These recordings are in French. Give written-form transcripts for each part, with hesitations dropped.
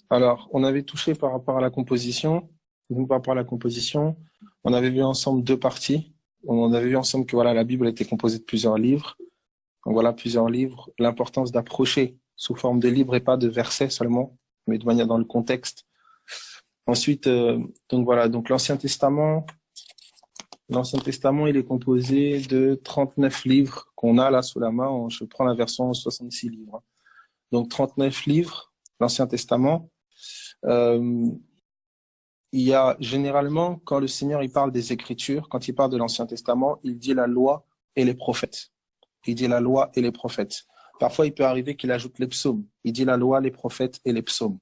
Alors, on avait touché par rapport à la composition. Donc, par rapport à la composition, on avait vu ensemble deux parties. On avait vu ensemble que voilà, la Bible était composée de plusieurs livres. Donc voilà, plusieurs livres. L'importance d'approcher sous forme de livres et pas de versets seulement, mais de manière dans le contexte. Ensuite, donc voilà, donc l'Ancien Testament, il est composé de 39 livres qu'on a là sous la main. Je prends la version 66 livres. Donc 39 livres, l'Ancien Testament. Euh, il y a généralement, quand le Seigneur il parle des Écritures, quand il parle de l'Ancien Testament, il dit la loi et les prophètes. Il dit la loi et les prophètes. Parfois, il peut arriver qu'il ajoute les psaumes. Il dit la loi, les prophètes et les psaumes.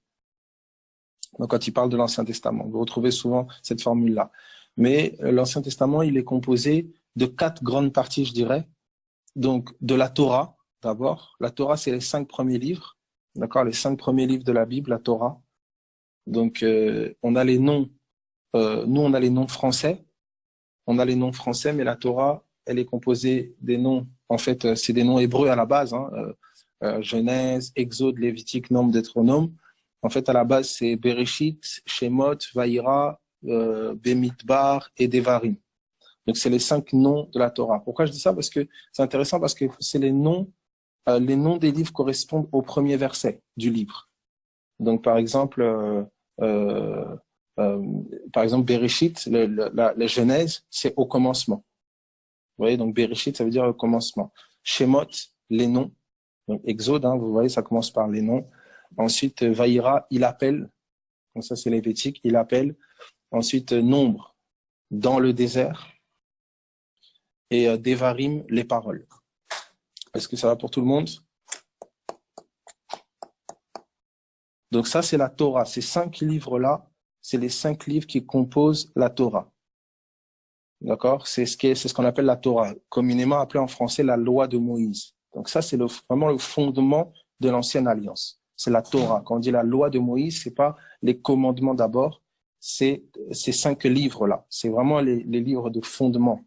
Donc, quand il parle de l'Ancien Testament, vous retrouvez souvent cette formule-là. Mais l'Ancien Testament, il est composé de 4 grandes parties, je dirais. Donc, de la Torah, d'abord. La Torah, c'est les 5 premiers livres. D'accord, les 5 premiers livres de la Bible, la Torah. Donc, on a les noms. Nous, on a les noms français. On a les noms français, mais la Torah, elle est composée des noms. En fait, c'est des noms hébreux à la base. Genèse, Exode, Lévitique, Nombre, Deutéronome. En fait, à la base, c'est Bereshit, Shemot, Vaïra, Bemidbar et Devarim. Donc, c'est les 5 noms de la Torah. Pourquoi je dis ça? Parce que c'est intéressant parce que c'est les noms des livres correspondent au premier verset du livre. Donc, par exemple, euh, Bereshit, la Genèse, c'est au commencement. Vous voyez, donc Bereshit, ça veut dire au commencement. Shemot, les noms. Donc, Exode, vous voyez, ça commence par les noms. Ensuite, Vaïra, il appelle. Donc, ça, c'est Lévitique, il appelle. Ensuite, Nombre, dans le désert. Et Devarim, les paroles. Est-ce que ça va pour tout le monde? Donc ça, c'est la Torah. Ces 5 livres-là, c'est les 5 livres qui composent la Torah. D'accord? C'est ce qu'on appelle la Torah, communément appelée en français la loi de Moïse. Donc ça, c'est vraiment le fondement de l'ancienne alliance. C'est la Torah. Quand on dit la loi de Moïse, c'est pas les commandements d'abord, c'est ces 5 livres-là. C'est vraiment les livres de fondement,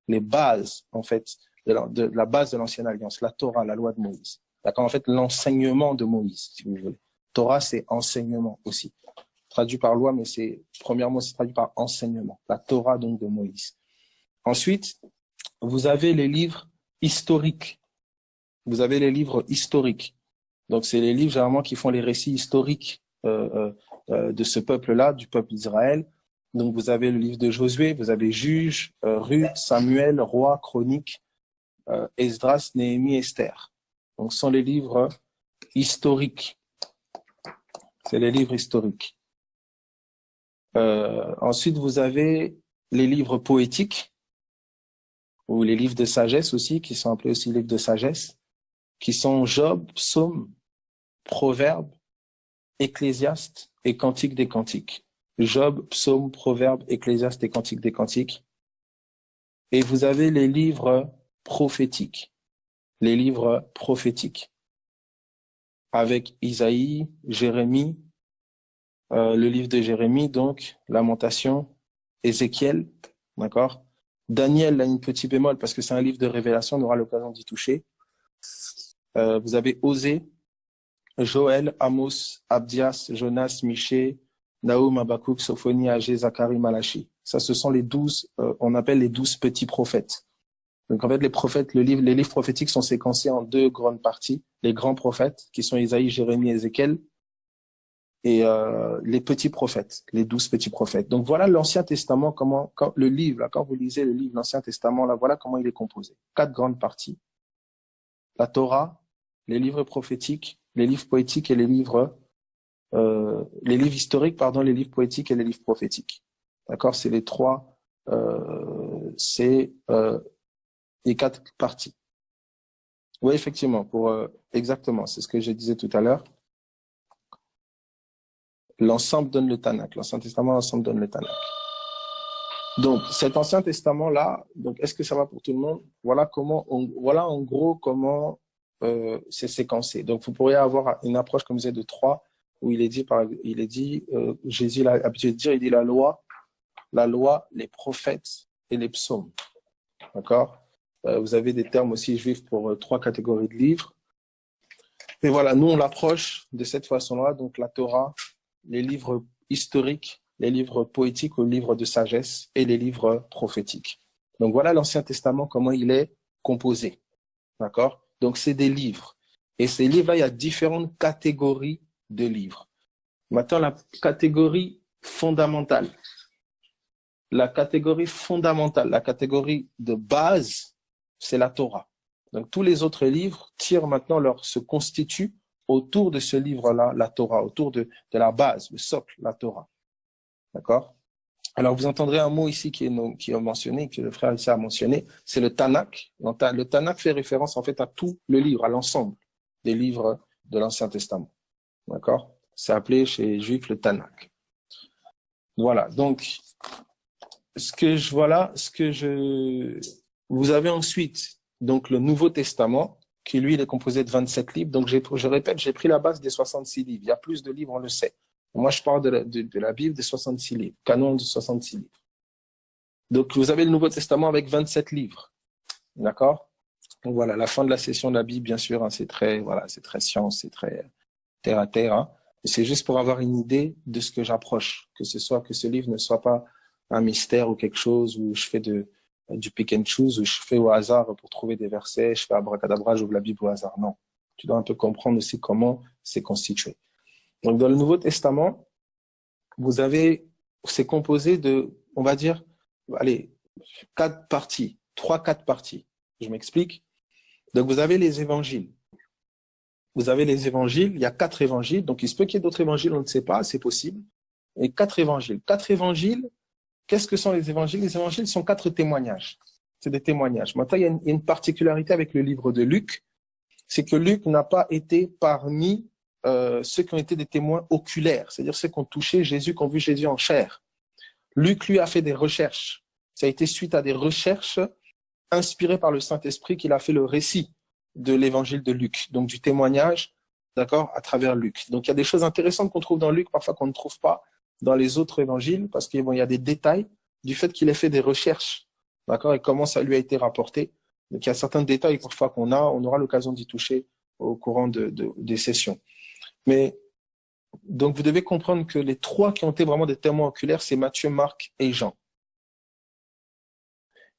les bases, en fait, de la base de l'ancienne alliance, la Torah, la loi de Moïse. D'accord? En fait, l'enseignement de Moïse, si vous voulez. Torah, c'est enseignement aussi. Traduit par loi, mais premièrement, c'est traduit par enseignement. La Torah, donc, de Moïse. Ensuite, vous avez les livres historiques. Vous avez les livres historiques. Donc, c'est les livres, généralement, qui font les récits historiques de ce peuple-là, du peuple d'Israël. Donc, vous avez le livre de Josué, vous avez Juges, Ruth, Samuel, Roi, Chroniques, Esdras, Néhémie, Esther. Donc, ce sont les livres historiques. C'est les livres historiques. Ensuite, vous avez les livres poétiques, ou les livres de sagesse aussi, qui sont appelés aussi livres de sagesse, qui sont Job, Psaume, Proverbe, Ecclésiaste et Cantique des Cantiques. Job, Psaume, Proverbe, Ecclésiaste et Cantique des Cantiques. Et vous avez les livres prophétiques. Les livres prophétiques. Avec Isaïe, Jérémie, le livre de Jérémie, donc, Lamentation, Ézéchiel, d'accord? Daniel a une petite bémol parce que c'est un livre de révélation, on aura l'occasion d'y toucher. Vous avez Osée, Joël, Amos, Abdias, Jonas, Michée, Nahum, Habakkuk, Sophonie, Agé, Zacharie, Malachi. Ça, ce sont les 12, on appelle les 12 petits prophètes. Donc, en fait, les prophètes, les livres prophétiques sont séquencés en 2 grandes parties. Les grands prophètes, qui sont Isaïe, Jérémie, Ézéchiel, et les petits prophètes, les 12 petits prophètes. Donc, voilà l'Ancien Testament, le livre, là, quand vous lisez le livre, l'Ancien Testament, là, voilà comment il est composé. 4 grandes parties. La Torah, les livres prophétiques, les livres poétiques et les livres historiques, pardon, les livres poétiques et les livres prophétiques. D'accord? C'est les 3, les 4 parties. Oui, effectivement, exactement, c'est ce que je disais tout à l'heure. L'ensemble donne le Tanakh. L'Ancien Testament, l'ensemble donne le Tanakh. Donc, cet Ancien Testament-là, donc, est-ce que ça va pour tout le monde? Voilà en gros comment c'est séquencé. Donc, vous pourriez avoir une approche, comme je disais, de 3, où il est dit, Jésus a l'habitude de dire, il dit la loi, les prophètes et les psaumes. D'accord? Vous avez des termes aussi juifs pour 3 catégories de livres. Et voilà, nous, on l'approche de cette façon-là, donc la Torah, les livres historiques, les livres poétiques ou les livres de sagesse et les livres prophétiques. Donc voilà l'Ancien Testament, comment il est composé. D'accord? Donc c'est des livres. Et ces livres-là, il y a différentes catégories de livres. Maintenant, la catégorie fondamentale. La catégorie fondamentale, la catégorie de base, c'est la Torah. Donc tous les autres livres se constituent autour de ce livre-là, la Torah, autour de la base, le socle, la Torah. D'accord? Alors vous entendrez un mot ici qui est mentionné, que le frère ici a mentionné, c'est le Tanakh. Le Tanakh fait référence en fait à tout le livre, à l'ensemble des livres de l'Ancien Testament. D'accord? C'est appelé chez les Juifs le Tanakh. Voilà, donc vous avez ensuite donc le Nouveau Testament, qui lui il est composé de 27 livres. Donc je répète, j'ai pris la base des 66 livres. Il y a plus de livres, on le sait. Moi, je parle de la Bible des 66 livres, canon de 66 livres. Donc vous avez le Nouveau Testament avec 27 livres. D'accord? Donc voilà, la fin de la session de la Bible, bien sûr, hein, c'est très science, c'est très terre à terre. Hein. C'est juste pour avoir une idée de ce que j'approche, que ce livre ne soit pas un mystère ou quelque chose où je fais du pick and choose, où je fais au hasard pour trouver des versets, je fais abracadabra, j'ouvre la Bible au hasard. Non. Tu dois un peu comprendre aussi comment c'est constitué. Donc dans le Nouveau Testament, c'est composé de, on va dire, allez, 4 parties, 3-4 parties. Je m'explique. Donc vous avez les évangiles. Vous avez les évangiles, il y a 4 évangiles, donc il se peut qu'il y ait d'autres évangiles, on ne sait pas, c'est possible. Et 4 évangiles. 4 évangiles, qu'est-ce que sont les évangiles? Les évangiles sont 4 témoignages. C'est des témoignages. Maintenant, il y a une particularité avec le livre de Luc, c'est que Luc n'a pas été parmi ceux qui ont été des témoins oculaires, c'est-à-dire ceux qui ont touché Jésus, qui ont vu Jésus en chair. Luc, lui, a fait des recherches. Ça a été suite à des recherches inspirées par le Saint-Esprit qu'il a fait le récit de l'évangile de Luc, donc du témoignage, d'accord, à travers Luc. Donc il y a des choses intéressantes qu'on trouve dans Luc, parfois qu'on ne trouve pas dans les autres évangiles, parce qu'il y a des détails du fait qu'il ait fait des recherches, d'accord, et comment ça lui a été rapporté. Donc il y a certains détails parfois on aura l'occasion d'y toucher au courant des sessions. Mais donc vous devez comprendre que les 3 qui ont été vraiment des témoins oculaires, c'est Matthieu, Marc et Jean.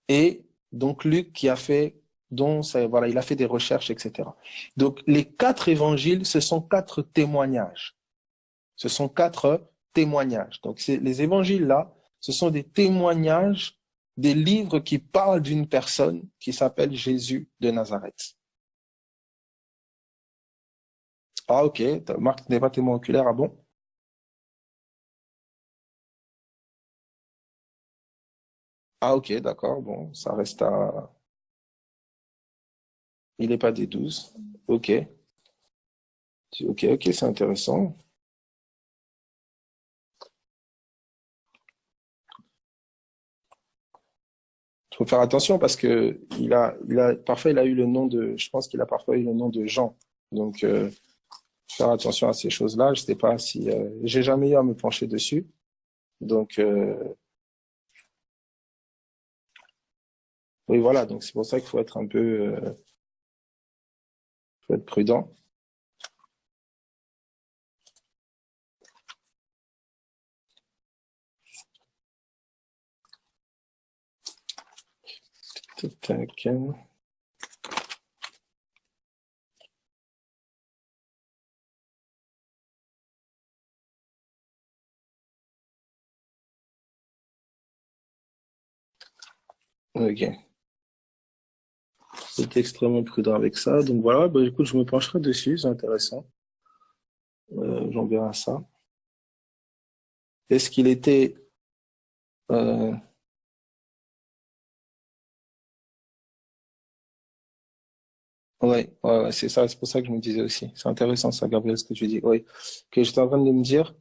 Et donc Luc il a fait des recherches, etc. Donc les 4 évangiles, ce sont 4 témoignages. Ce sont 4 témoignages. Donc les évangiles là, ce sont des témoignages, des livres qui parlent d'une personne qui s'appelle Jésus de Nazareth. Ah ok, Marc n'est pas témoin oculaire, ah bon? Ah ok, d'accord, bon, ça reste à... Il n'est pas des 12. Ok, ok, c'est intéressant. Il faut faire attention parce que parfois il a eu le nom de, je pense qu'il a parfois eu le nom de Jean. Donc, faire attention à ces choses-là. Je sais pas si, j'ai jamais eu à me pencher dessus. Donc, oui, voilà. Donc, c'est pour ça qu'il faut être faut être prudent. Tac. Ok. J'étais extrêmement prudent avec ça. Donc voilà, bah, écoute, je me pencherai dessus, c'est intéressant. J'enverrai ça. Est-ce qu'il était... Euh... Ouais, c'est ça, c'est pour ça que je me disais aussi. C'est intéressant ça, Gabriel, ce que tu dis. Oui, que j'étais en train de me dire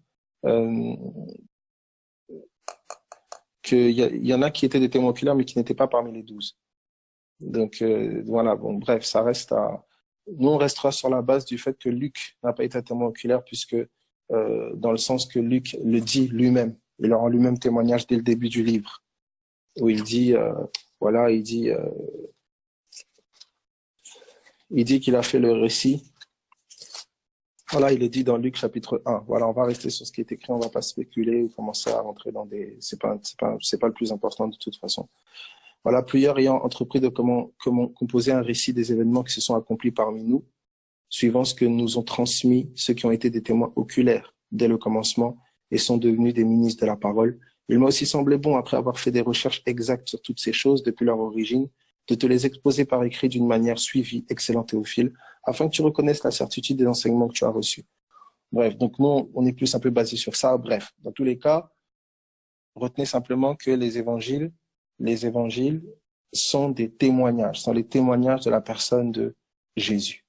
euh, il y en a qui étaient des témoins oculaires, mais qui n'étaient pas parmi les 12. Donc voilà, bon, bref, ça reste à... Nous, on restera sur la base du fait que Luc n'a pas été un témoin oculaire, puisque dans le sens que Luc le dit lui-même, il en rend lui-même témoignage dès le début du livre, où il dit, voilà, il dit qu'il a fait le récit Voilà, il est dit dans Luc chapitre 1. Voilà, on va rester sur ce qui est écrit, on va pas spéculer ou commencer à rentrer dans des... C'est pas le plus important de toute façon. Voilà, plusieurs ayant entrepris de comment composer un récit des événements qui se sont accomplis parmi nous, suivant ce que nous ont transmis ceux qui ont été des témoins oculaires dès le commencement et sont devenus des ministres de la parole. Il m'a aussi semblé bon, après avoir fait des recherches exactes sur toutes ces choses depuis leur origine, de te les exposer par écrit d'une manière suivie, excellent Théophile, afin que tu reconnaisses la certitude des enseignements que tu as reçus. Bref, donc nous, on est plus un peu basé sur ça. Bref, dans tous les cas, retenez simplement que les évangiles sont des témoignages, sont les témoignages de la personne de Jésus.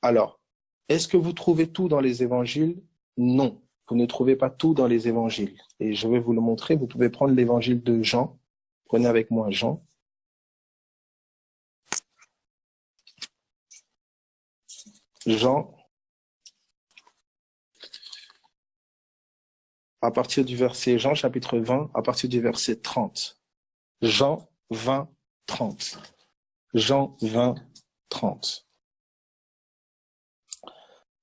Alors, est-ce que vous trouvez tout dans les évangiles? Non, vous ne trouvez pas tout dans les évangiles. Et je vais vous le montrer. Vous pouvez prendre l'évangile de Jean. Prenez avec moi Jean. Jean, à partir du verset, Jean chapitre 20, à partir du verset 30. Jean 20, 30. Jean 20, 30.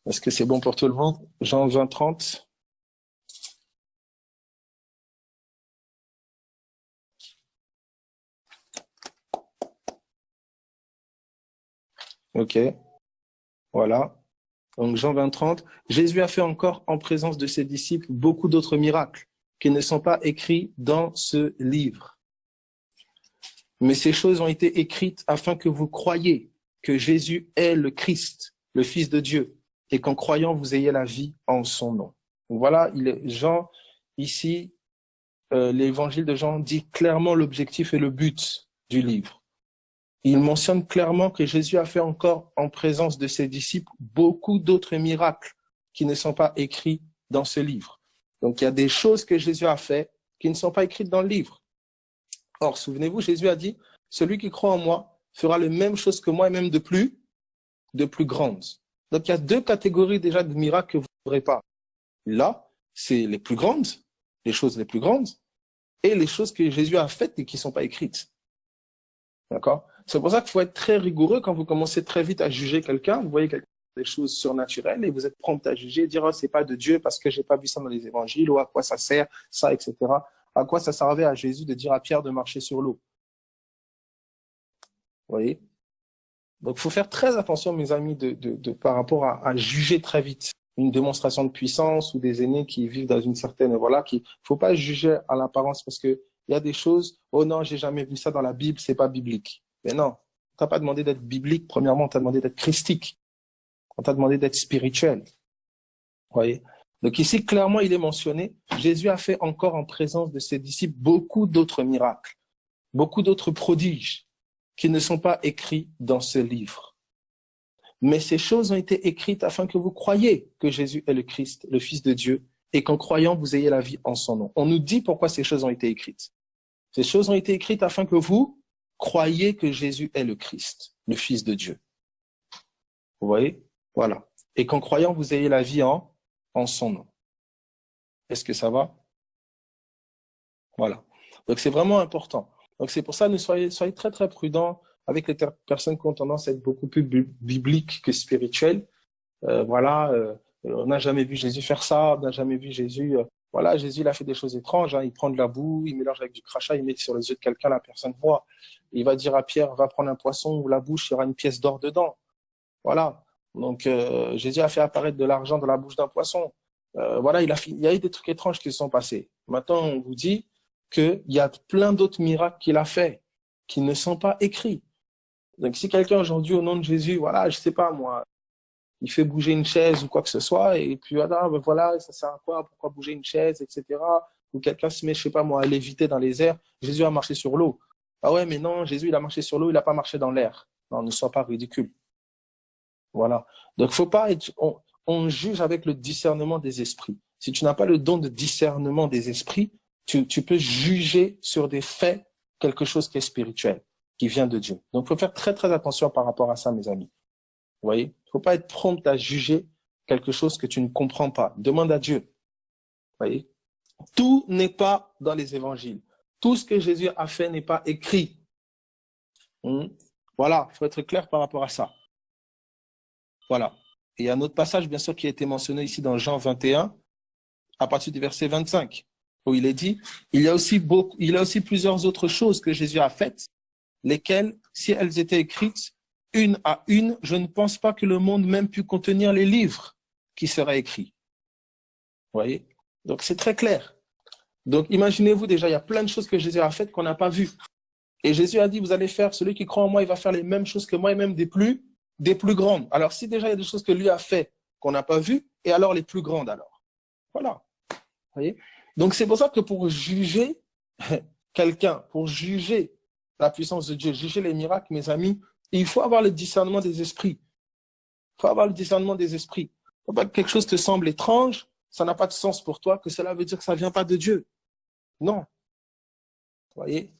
Est-ce que c'est bon pour tout le monde? Jean 20, 30. Ok, voilà. Donc Jean 20, 30. Jésus a fait encore en présence de ses disciples beaucoup d'autres miracles qui ne sont pas écrits dans ce livre. Mais ces choses ont été écrites afin que vous croyiez que Jésus est le Christ, le Fils de Dieu, et qu'en croyant, vous ayez la vie en son nom. Donc voilà, Jean, ici, l'évangile de Jean dit clairement l'objectif et le but du livre. Il mentionne clairement que Jésus a fait encore en présence de ses disciples beaucoup d'autres miracles qui ne sont pas écrits dans ce livre. Donc il y a des choses que Jésus a fait qui ne sont pas écrites dans le livre. Or, souvenez-vous, Jésus a dit, celui qui croit en moi fera les mêmes choses que moi et même de plus grandes. Donc, il y a deux catégories déjà de miracles que vous ne verrez pas. Là, c'est les plus grandes, les choses les plus grandes, et les choses que Jésus a faites et qui ne sont pas écrites. D'accord? C'est pour ça qu'il faut être très rigoureux quand vous commencez très vite à juger quelqu'un. Vous voyez des choses surnaturelles et vous êtes prompt à juger, dire, oh, c'est pas de Dieu parce que j'ai pas vu ça dans les évangiles, ou à quoi ça sert, ça, etc. À quoi ça servait à Jésus de dire à Pierre de marcher sur l'eau? Vous voyez? Donc, il faut faire très attention, mes amis, par rapport à juger très vite une démonstration de puissance ou des aînés qui vivent dans une certaine... Voilà, faut pas juger à l'apparence parce que il y a des choses, oh non, j'ai jamais vu ça dans la Bible, c'est pas biblique. Mais non, on t'a pas demandé d'être biblique, premièrement, on t'a demandé d'être christique. On t'a demandé d'être spirituel. Vous voyez? Donc ici, clairement, il est mentionné, Jésus a fait encore en présence de ses disciples beaucoup d'autres miracles, beaucoup d'autres prodiges qui ne sont pas écrits dans ce livre. Mais ces choses ont été écrites afin que vous croyiez que Jésus est le Christ, le Fils de Dieu, et qu'en croyant, vous ayez la vie en son nom. On nous dit pourquoi ces choses ont été écrites. Ces choses ont été écrites afin que vous croyiez que Jésus est le Christ, le Fils de Dieu. Vous voyez? Voilà. Et qu'en croyant, vous ayez la vie en son nom. Est-ce que ça va? Voilà. Donc, c'est vraiment important. Donc, c'est pour ça que soyez très, très prudents avec les personnes qui ont tendance à être beaucoup plus bibliques que spirituelles. On n'a jamais vu Jésus faire ça, on n'a jamais vu Jésus... voilà, Jésus, il a fait des choses étranges. Hein. Il prend de la boue, il mélange avec du crachat, il met sur les yeux de quelqu'un, la personne voit. Il va dire à Pierre, va prendre un poisson ou la bouche, il y aura une pièce d'or dedans. Voilà. Donc, Jésus a fait apparaître de l'argent dans la bouche d'un poisson. Voilà, il y a eu des trucs étranges qui se sont passés. Maintenant, on vous dit qu'il y a plein d'autres miracles qu'il a fait qui ne sont pas écrits. Donc, si quelqu'un aujourd'hui, au nom de Jésus, voilà, je sais pas moi, il fait bouger une chaise ou quoi que ce soit, et puis voilà, ça sert à quoi, pourquoi bouger une chaise, etc. Ou quelqu'un se met, je sais pas moi, à léviter dans les airs, Jésus a marché sur l'eau. Ah ouais, mais non, Jésus, il a marché sur l'eau, il n'a pas marché dans l'air. Non, ne sois pas ridicule. Voilà. Donc, faut pas être, on juge avec le discernement des esprits. Si tu n'as pas le don de discernement des esprits, tu peux juger sur des faits quelque chose qui est spirituel, qui vient de Dieu. Donc, il faut faire très, très attention par rapport à ça, mes amis. Vous voyez? Il ne faut pas être prompt à juger quelque chose que tu ne comprends pas. Demande à Dieu. Vous voyez? Tout n'est pas dans les évangiles. Tout ce que Jésus a fait n'est pas écrit. Voilà, il faut être clair par rapport à ça. Voilà. Et il y a un autre passage, bien sûr, qui a été mentionné ici dans Jean 21, à partir du verset 25, où il est dit, il y a aussi plusieurs autres choses que Jésus a faites, lesquelles, si elles étaient écrites une à une, je ne pense pas que le monde même pu contenir les livres qui seraient écrits. Vous voyez? Donc, c'est très clair. Donc, imaginez-vous déjà, il y a plein de choses que Jésus a faites qu'on n'a pas vues. Et Jésus a dit, vous allez faire, celui qui croit en moi, il va faire les mêmes choses que moi et même des plus grandes. Alors, si déjà il y a des choses que lui a fait qu'on n'a pas vues, et alors les plus grandes alors. Voilà. Vous voyez? Donc, c'est pour ça que pour juger quelqu'un, pour juger la puissance de Dieu, juger les miracles, mes amis, il faut avoir le discernement des esprits. Il faut avoir le discernement des esprits. Il ne faut pas que quelque chose te semble étrange, ça n'a pas de sens pour toi, que cela veut dire que ça ne vient pas de Dieu. Non. Vous voyez?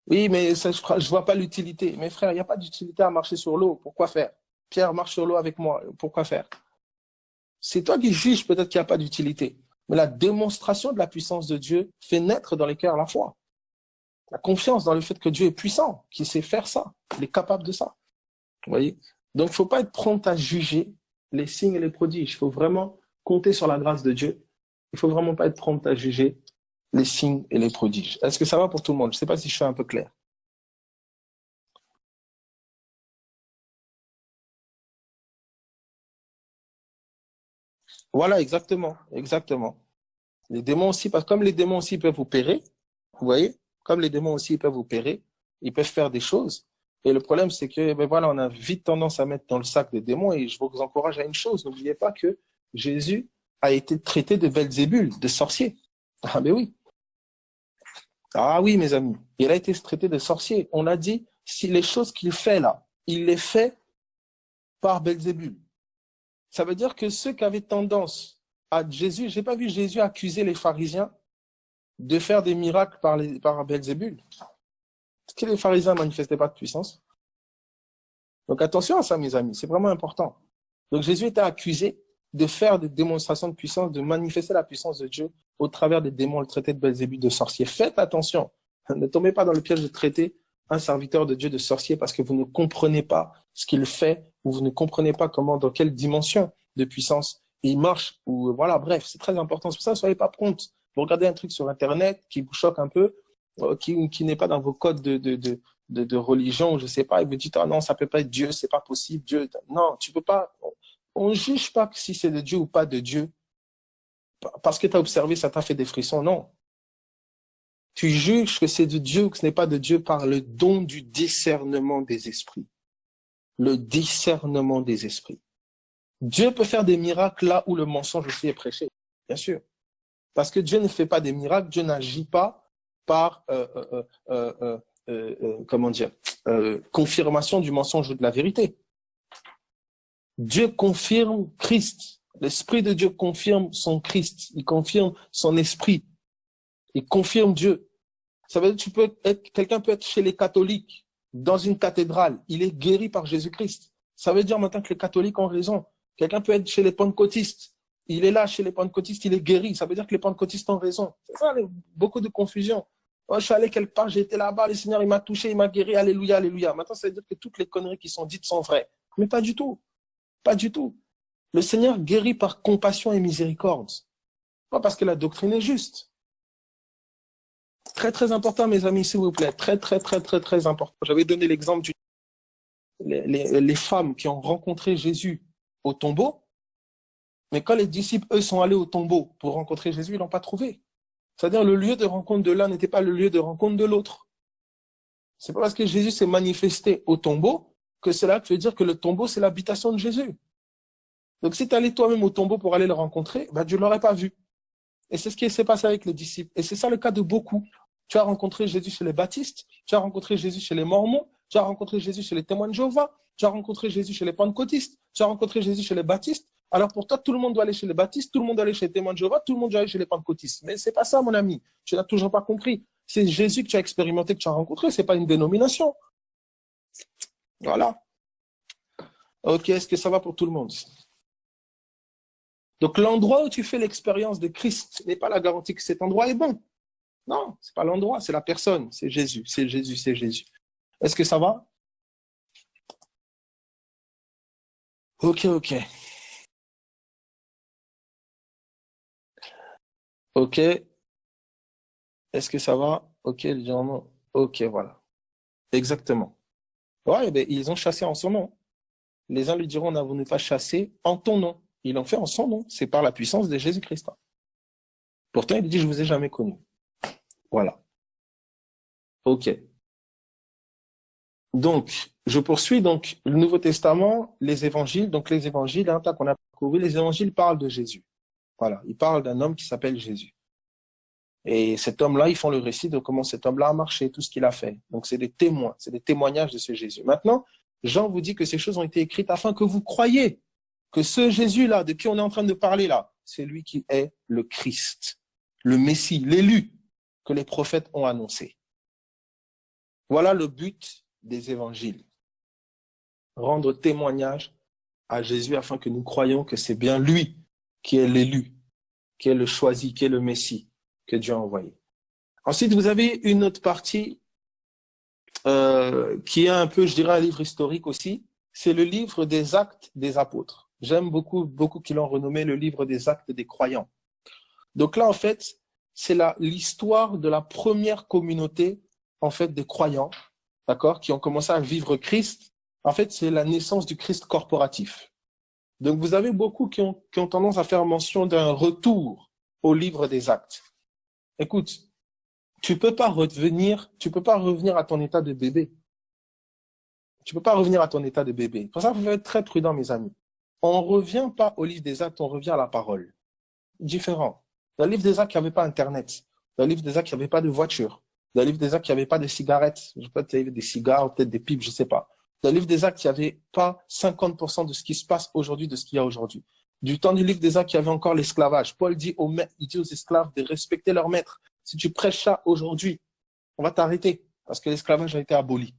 Oui, mais ça, je ne vois pas l'utilité. Mes frères, il n'y a pas d'utilité à marcher sur l'eau. Pourquoi faire? Pierre, marche sur l'eau avec moi. Pourquoi faire? C'est toi qui juges peut-être qu'il n'y a pas d'utilité. Mais la démonstration de la puissance de Dieu fait naître dans les cœurs la foi. La confiance dans le fait que Dieu est puissant, qu'il sait faire ça, qu'il est capable de ça. Vous voyez? Donc, il ne faut pas être prompt à juger les signes et les prodiges. Il faut vraiment compter sur la grâce de Dieu. Il ne faut vraiment pas être prompt à juger les signes et les prodiges. Est-ce que ça va pour tout le monde? Je ne sais pas si je suis un peu clair. Voilà, exactement, exactement. Les démons aussi, parce que comme les démons aussi peuvent opérer, vous voyez, comme les démons aussi peuvent opérer, ils peuvent faire des choses. Et le problème, c'est que, ben voilà, on a vite tendance à mettre dans le sac des démons. Et je vous encourage à une chose, n'oubliez pas que Jésus a été traité de Belzébul, de sorcier. Ah ben oui. Ah oui, mes amis. Il a été traité de sorcier. On a dit, si les choses qu'il fait là, il les fait par Belzébul. Ça veut dire que ceux qui avaient tendance à Jésus, j'ai pas vu Jésus accuser les pharisiens de faire des miracles par Belzébul. Parce que les pharisiens ne manifestaient pas de puissance. Donc attention à ça, mes amis, c'est vraiment important. Donc Jésus était accusé de faire des démonstrations de puissance, de manifester la puissance de Dieu au travers des démons, le traité de Belzébul de sorcier. Faites attention, ne tombez pas dans le piège de traiter un serviteur de Dieu de sorcier parce que vous ne comprenez pas ce qu'il fait ou vous ne comprenez pas comment, dans quelle dimension de puissance il marche. Ou voilà, bref, c'est très important. C'est pour ça, ne soyez pas promptes. Vous regardez un truc sur Internet qui vous choque un peu, qui n'est pas dans vos codes de religion, je sais pas, et vous dites, ah non, ça peut pas être Dieu, c'est pas possible, Dieu, non, tu peux pas, on juge pas si c'est de Dieu ou pas de Dieu, parce que tu as observé, ça t'a fait des frissons, non. Tu juges que c'est de Dieu ou que ce n'est pas de Dieu par le don du discernement des esprits. Le discernement des esprits. Dieu peut faire des miracles là où le mensonge aussi est prêché, bien sûr. Parce que Dieu ne fait pas des miracles, Dieu n'agit pas par comment dire, confirmation du mensonge ou de la vérité. Dieu confirme Christ. L'Esprit de Dieu confirme son Christ. Il confirme son Esprit. Il confirme Dieu. Ça veut dire que quelqu'un peut être chez les catholiques, dans une cathédrale. Il est guéri par Jésus-Christ. Ça veut dire maintenant que les catholiques ont raison. Quelqu'un peut être chez les pentecôtistes. Il est là chez les pentecôtistes, il est guéri. Ça veut dire que les pentecôtistes ont raison. C'est ça, beaucoup de confusion. Oh, je suis allé quelque part, j'ai été là-bas, le Seigneur, il m'a touché, il m'a guéri, alléluia, alléluia. Maintenant, ça veut dire que toutes les conneries qui sont dites sont vraies. Mais pas du tout. Pas du tout. Le Seigneur guérit par compassion et miséricorde. Pas parce que la doctrine est juste. Très, très important, mes amis, s'il vous plaît. Très, très, très, très, très important. J'avais donné l'exemple les femmes qui ont rencontré Jésus au tombeau. Mais quand les disciples, eux, sont allés au tombeau pour rencontrer Jésus, ils l'ont pas trouvé. C'est-à-dire le lieu de rencontre de l'un n'était pas le lieu de rencontre de l'autre. C'est pas parce que Jésus s'est manifesté au tombeau que cela veut dire que le tombeau, c'est l'habitation de Jésus. Donc si tu allais toi-même au tombeau pour aller le rencontrer, ben, Dieu ne l'aurait pas vu. Et c'est ce qui s'est passé avec les disciples. Et c'est ça le cas de beaucoup. Tu as rencontré Jésus chez les baptistes, tu as rencontré Jésus chez les mormons, tu as rencontré Jésus chez les témoins de Jéhovah, tu as rencontré Jésus chez les pentecôtistes, tu as rencontré Jésus chez les baptistes. Alors pour toi, tout le monde doit aller chez les baptistes, tout le monde doit aller chez les témoins de Jéhovah, tout le monde doit aller chez les pentecôtistes. Mais c'est pas ça, mon ami. Tu n'as toujours pas compris. C'est Jésus que tu as expérimenté, que tu as rencontré, c'est pas une dénomination. Voilà. Ok, est-ce que ça va pour tout le monde? Donc l'endroit où tu fais l'expérience de Christ n'est pas la garantie que cet endroit est bon. Non, c'est pas l'endroit, c'est la personne, c'est Jésus, c'est Jésus, c'est Jésus. Est-ce que ça va? Ok, ok. Ok. Est-ce que ça va? Ok, les gens, ok, voilà. Exactement. Ouais, ben, ils ont chassé en son nom. Les uns lui diront, n'avons-nous pas chassé en ton nom? Ils l'ont fait en son nom. C'est par la puissance de Jésus-Christ. Pourtant, il dit, je vous ai jamais connu. Voilà. Ok. Donc, je poursuis. Donc, le Nouveau Testament, les évangiles. Donc, les évangiles, hein, qu'on a parcouru, les évangiles parlent de Jésus. Voilà. Ils parlent d'un homme qui s'appelle Jésus. Et cet homme-là, ils font le récit de comment cet homme-là a marché, tout ce qu'il a fait. Donc, c'est des témoins, c'est des témoignages de ce Jésus. Maintenant, Jean vous dit que ces choses ont été écrites afin que vous croyiez que ce Jésus-là, de qui on est en train de parler là, c'est lui qui est le Christ, le Messie, l'élu que les prophètes ont annoncé. Voilà le but des évangiles. Rendre témoignage à Jésus afin que nous croyions que c'est bien lui qui est l'élu, qui est le choisi, qui est le Messie que Dieu a envoyé. Ensuite, vous avez une autre partie qui est un peu, je dirais, un livre historique aussi. C'est le livre des Actes des Apôtres. J'aime beaucoup qui l'ont renommé le livre des Actes des croyants. Donc là, en fait, c'est l'histoire de la première communauté, en fait, des croyants, d'accord, qui ont commencé à vivre Christ. En fait, c'est la naissance du Christ corporatif. Donc, vous avez beaucoup qui ont tendance à faire mention d'un retour au livre des Actes. Écoute, tu peux pas revenir à ton état de bébé. Tu peux pas revenir à ton état de bébé. Pour ça, il faut être très prudent, mes amis. On revient pas au livre des Actes, on revient à la parole. Différent. Dans le livre des Actes, il n'y avait pas Internet. Dans le livre des Actes, il n'y avait pas de voiture. Dans le livre des Actes, il n'y avait pas de cigarettes. Je sais pas, il y avait des cigares, peut-être des pipes, je sais pas. Dans le livre des Actes, il n'y avait pas 50% de ce qui se passe aujourd'hui, de ce qu'il y a aujourd'hui. Du temps du livre des Actes, il y avait encore l'esclavage. Paul dit aux esclaves de respecter leur maître. Si tu prêches ça aujourd'hui, on va t'arrêter parce que l'esclavage a été aboli.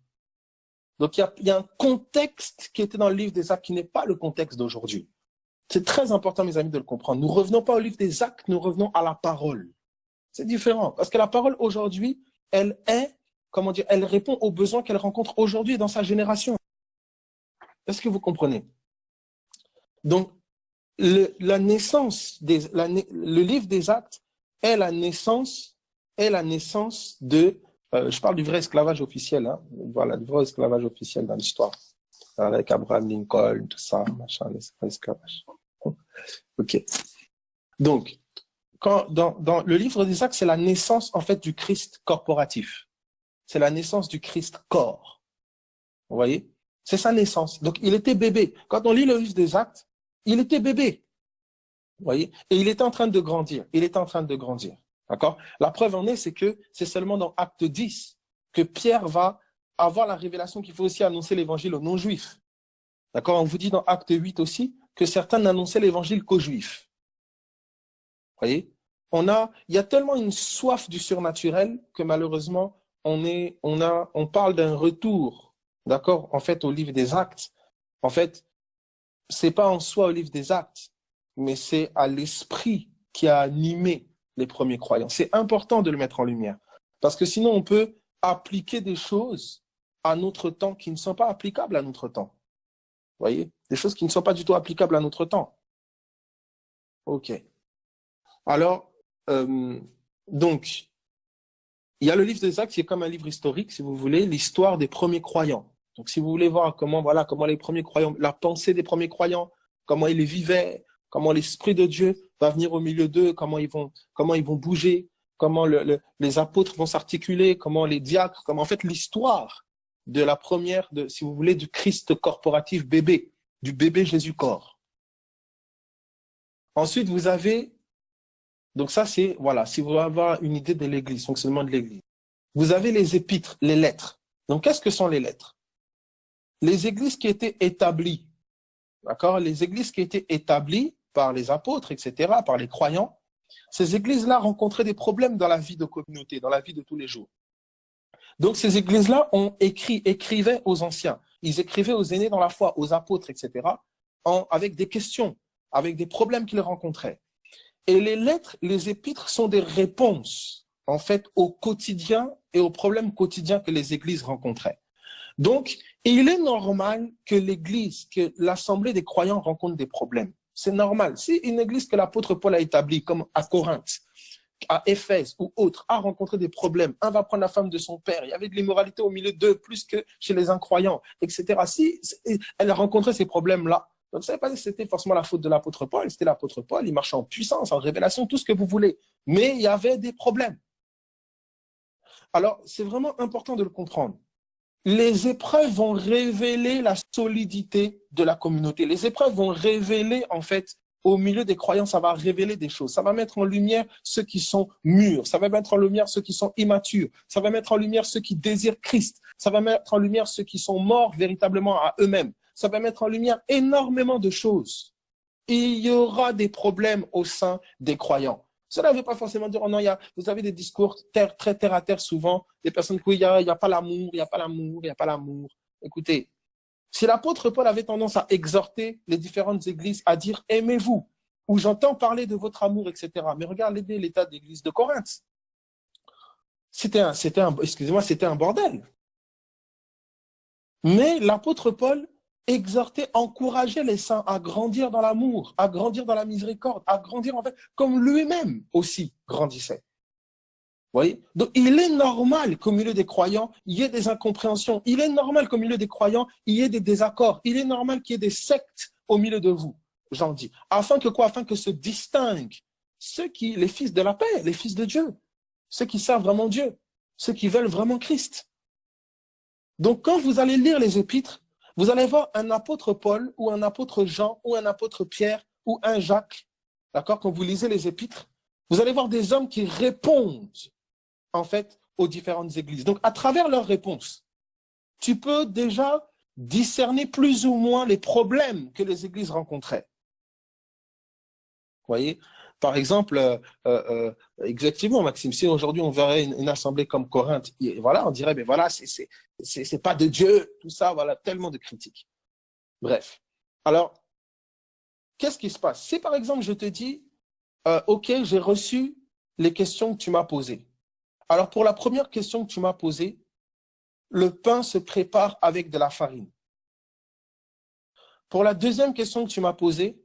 Donc, il y a un contexte qui était dans le livre des Actes qui n'est pas le contexte d'aujourd'hui. C'est très important, mes amis, de le comprendre. Nous ne revenons pas au livre des Actes, nous revenons à la parole. C'est différent parce que la parole aujourd'hui, elle répond aux besoins qu'elle rencontre aujourd'hui dans sa génération. Est-ce que vous comprenez? Donc, le livre des Actes est la naissance de, je parle du vrai esclavage officiel, hein, voilà, du vrai esclavage officiel dans l'histoire, avec Abraham Lincoln, tout ça, machin, l'esclavage. Ok. Donc, dans le livre des Actes, c'est la naissance, en fait, du Christ corporatif. C'est la naissance du Christ corps. Vous voyez? C'est sa naissance. Donc, il était bébé. Quand on lit le livre des Actes, il était bébé. Vous voyez? Et il était en train de grandir. Il était en train de grandir. D'accord? La preuve en est, c'est que c'est seulement dans Acte 10 que Pierre va avoir la révélation qu'il faut aussi annoncer l'évangile aux non-juifs. D'accord? On vous dit dans Acte 8 aussi que certains n'annonçaient l'évangile qu'aux juifs. Vous voyez? Il y a tellement une soif du surnaturel que malheureusement, on parle d'un retour, d'accord, en fait, au livre des Actes. En fait, c'est pas en soi au livre des Actes, mais c'est à l'esprit qui a animé les premiers croyants. C'est important de le mettre en lumière, parce que sinon on peut appliquer des choses à notre temps qui ne sont pas applicables à notre temps. Vous voyez? Des choses qui ne sont pas du tout applicables à notre temps. Ok. Alors, donc, il y a le livre des Actes qui est comme un livre historique, si vous voulez, l'histoire des premiers croyants. Donc, si vous voulez voir comment les premiers croyants, la pensée des premiers croyants, comment ils vivaient, comment l'Esprit de Dieu va venir au milieu d'eux, comment ils vont bouger, comment les apôtres vont s'articuler, comment les diacres, comment en fait l'histoire de la première, si vous voulez, du Christ corporatif bébé, du bébé Jésus corps. Ensuite, vous avez, donc ça c'est, voilà, si vous voulez avoir une idée de l'Église, fonctionnement de l'Église. Vous avez les épîtres, les lettres. Donc, qu'est-ce que sont les lettres? Les églises qui étaient établies, d'accord? Les églises qui étaient établies par les apôtres, etc., par les croyants, ces églises-là rencontraient des problèmes dans la vie de communauté, dans la vie de tous les jours. Donc, ces églises-là écrivaient aux anciens, ils écrivaient aux aînés dans la foi, aux apôtres, etc., avec des questions, avec des problèmes qu'ils rencontraient. Et les lettres, les épîtres sont des réponses, en fait, au quotidien et aux problèmes quotidiens que les églises rencontraient. Donc, il est normal que l'église, que l'assemblée des croyants rencontre des problèmes. C'est normal. Si une église que l'apôtre Paul a établie, comme à Corinthe, à Éphèse ou autre, a rencontré des problèmes, un va prendre la femme de son père, il y avait de l'immoralité au milieu d'eux, plus que chez les incroyants, etc. Si elle a rencontré ces problèmes-là, donc ça ne veut pas dire que c'était forcément la faute de l'apôtre Paul, c'était l'apôtre Paul, il marchait en puissance, en révélation, tout ce que vous voulez. Mais il y avait des problèmes. Alors, c'est vraiment important de le comprendre. Les épreuves vont révéler la solidité de la communauté. Les épreuves vont révéler, en fait, au milieu des croyants, ça va révéler des choses. Ça va mettre en lumière ceux qui sont mûrs. Ça va mettre en lumière ceux qui sont immatures. Ça va mettre en lumière ceux qui désirent Christ. Ça va mettre en lumière ceux qui sont morts véritablement à eux-mêmes. Ça va mettre en lumière énormément de choses. Il y aura des problèmes au sein des croyants. Cela ne veut pas forcément dire, oh non, vous avez des discours très terre à terre souvent, des personnes qui disent, il n'y a pas l'amour, il n'y a pas l'amour, il n'y a pas l'amour. Écoutez, si l'apôtre Paul avait tendance à exhorter les différentes églises à dire, aimez-vous, ou j'entends parler de votre amour, etc. Mais regardez l'état de l'église de Corinthe. C'était un bordel. Mais l'apôtre Paul exhorter, encourager les saints à grandir dans l'amour, à grandir dans la miséricorde, à grandir en fait comme lui-même aussi grandissait. Vous voyez? Donc, il est normal qu'au milieu des croyants, il y ait des incompréhensions. Il est normal qu'au milieu des croyants, il y ait des désaccords. Il est normal qu'il y ait des sectes au milieu de vous, j'en dis. Afin que quoi? Afin que se distinguent les fils de la paix, les fils de Dieu, ceux qui servent vraiment Dieu, ceux qui veulent vraiment Christ. Donc, quand vous allez lire les épîtres, vous allez voir un apôtre Paul ou un apôtre Jean ou un apôtre Pierre ou un Jacques, d'accord, quand vous lisez les épîtres, vous allez voir des hommes qui répondent en fait aux différentes églises. Donc, à travers leurs réponses, tu peux déjà discerner plus ou moins les problèmes que les églises rencontraient. Vous voyez? Par exemple, exactement, Maxime, si aujourd'hui on verrait une assemblée comme Corinthe, voilà, on dirait, mais voilà, c'est pas de Dieu, tout ça, voilà, tellement de critiques. Bref. Alors, qu'est-ce qui se passe? Si par exemple, je te dis, OK, j'ai reçu les questions que tu m'as posées. Alors, pour la première question que tu m'as posée, le pain se prépare avec de la farine. Pour la deuxième question que tu m'as posée,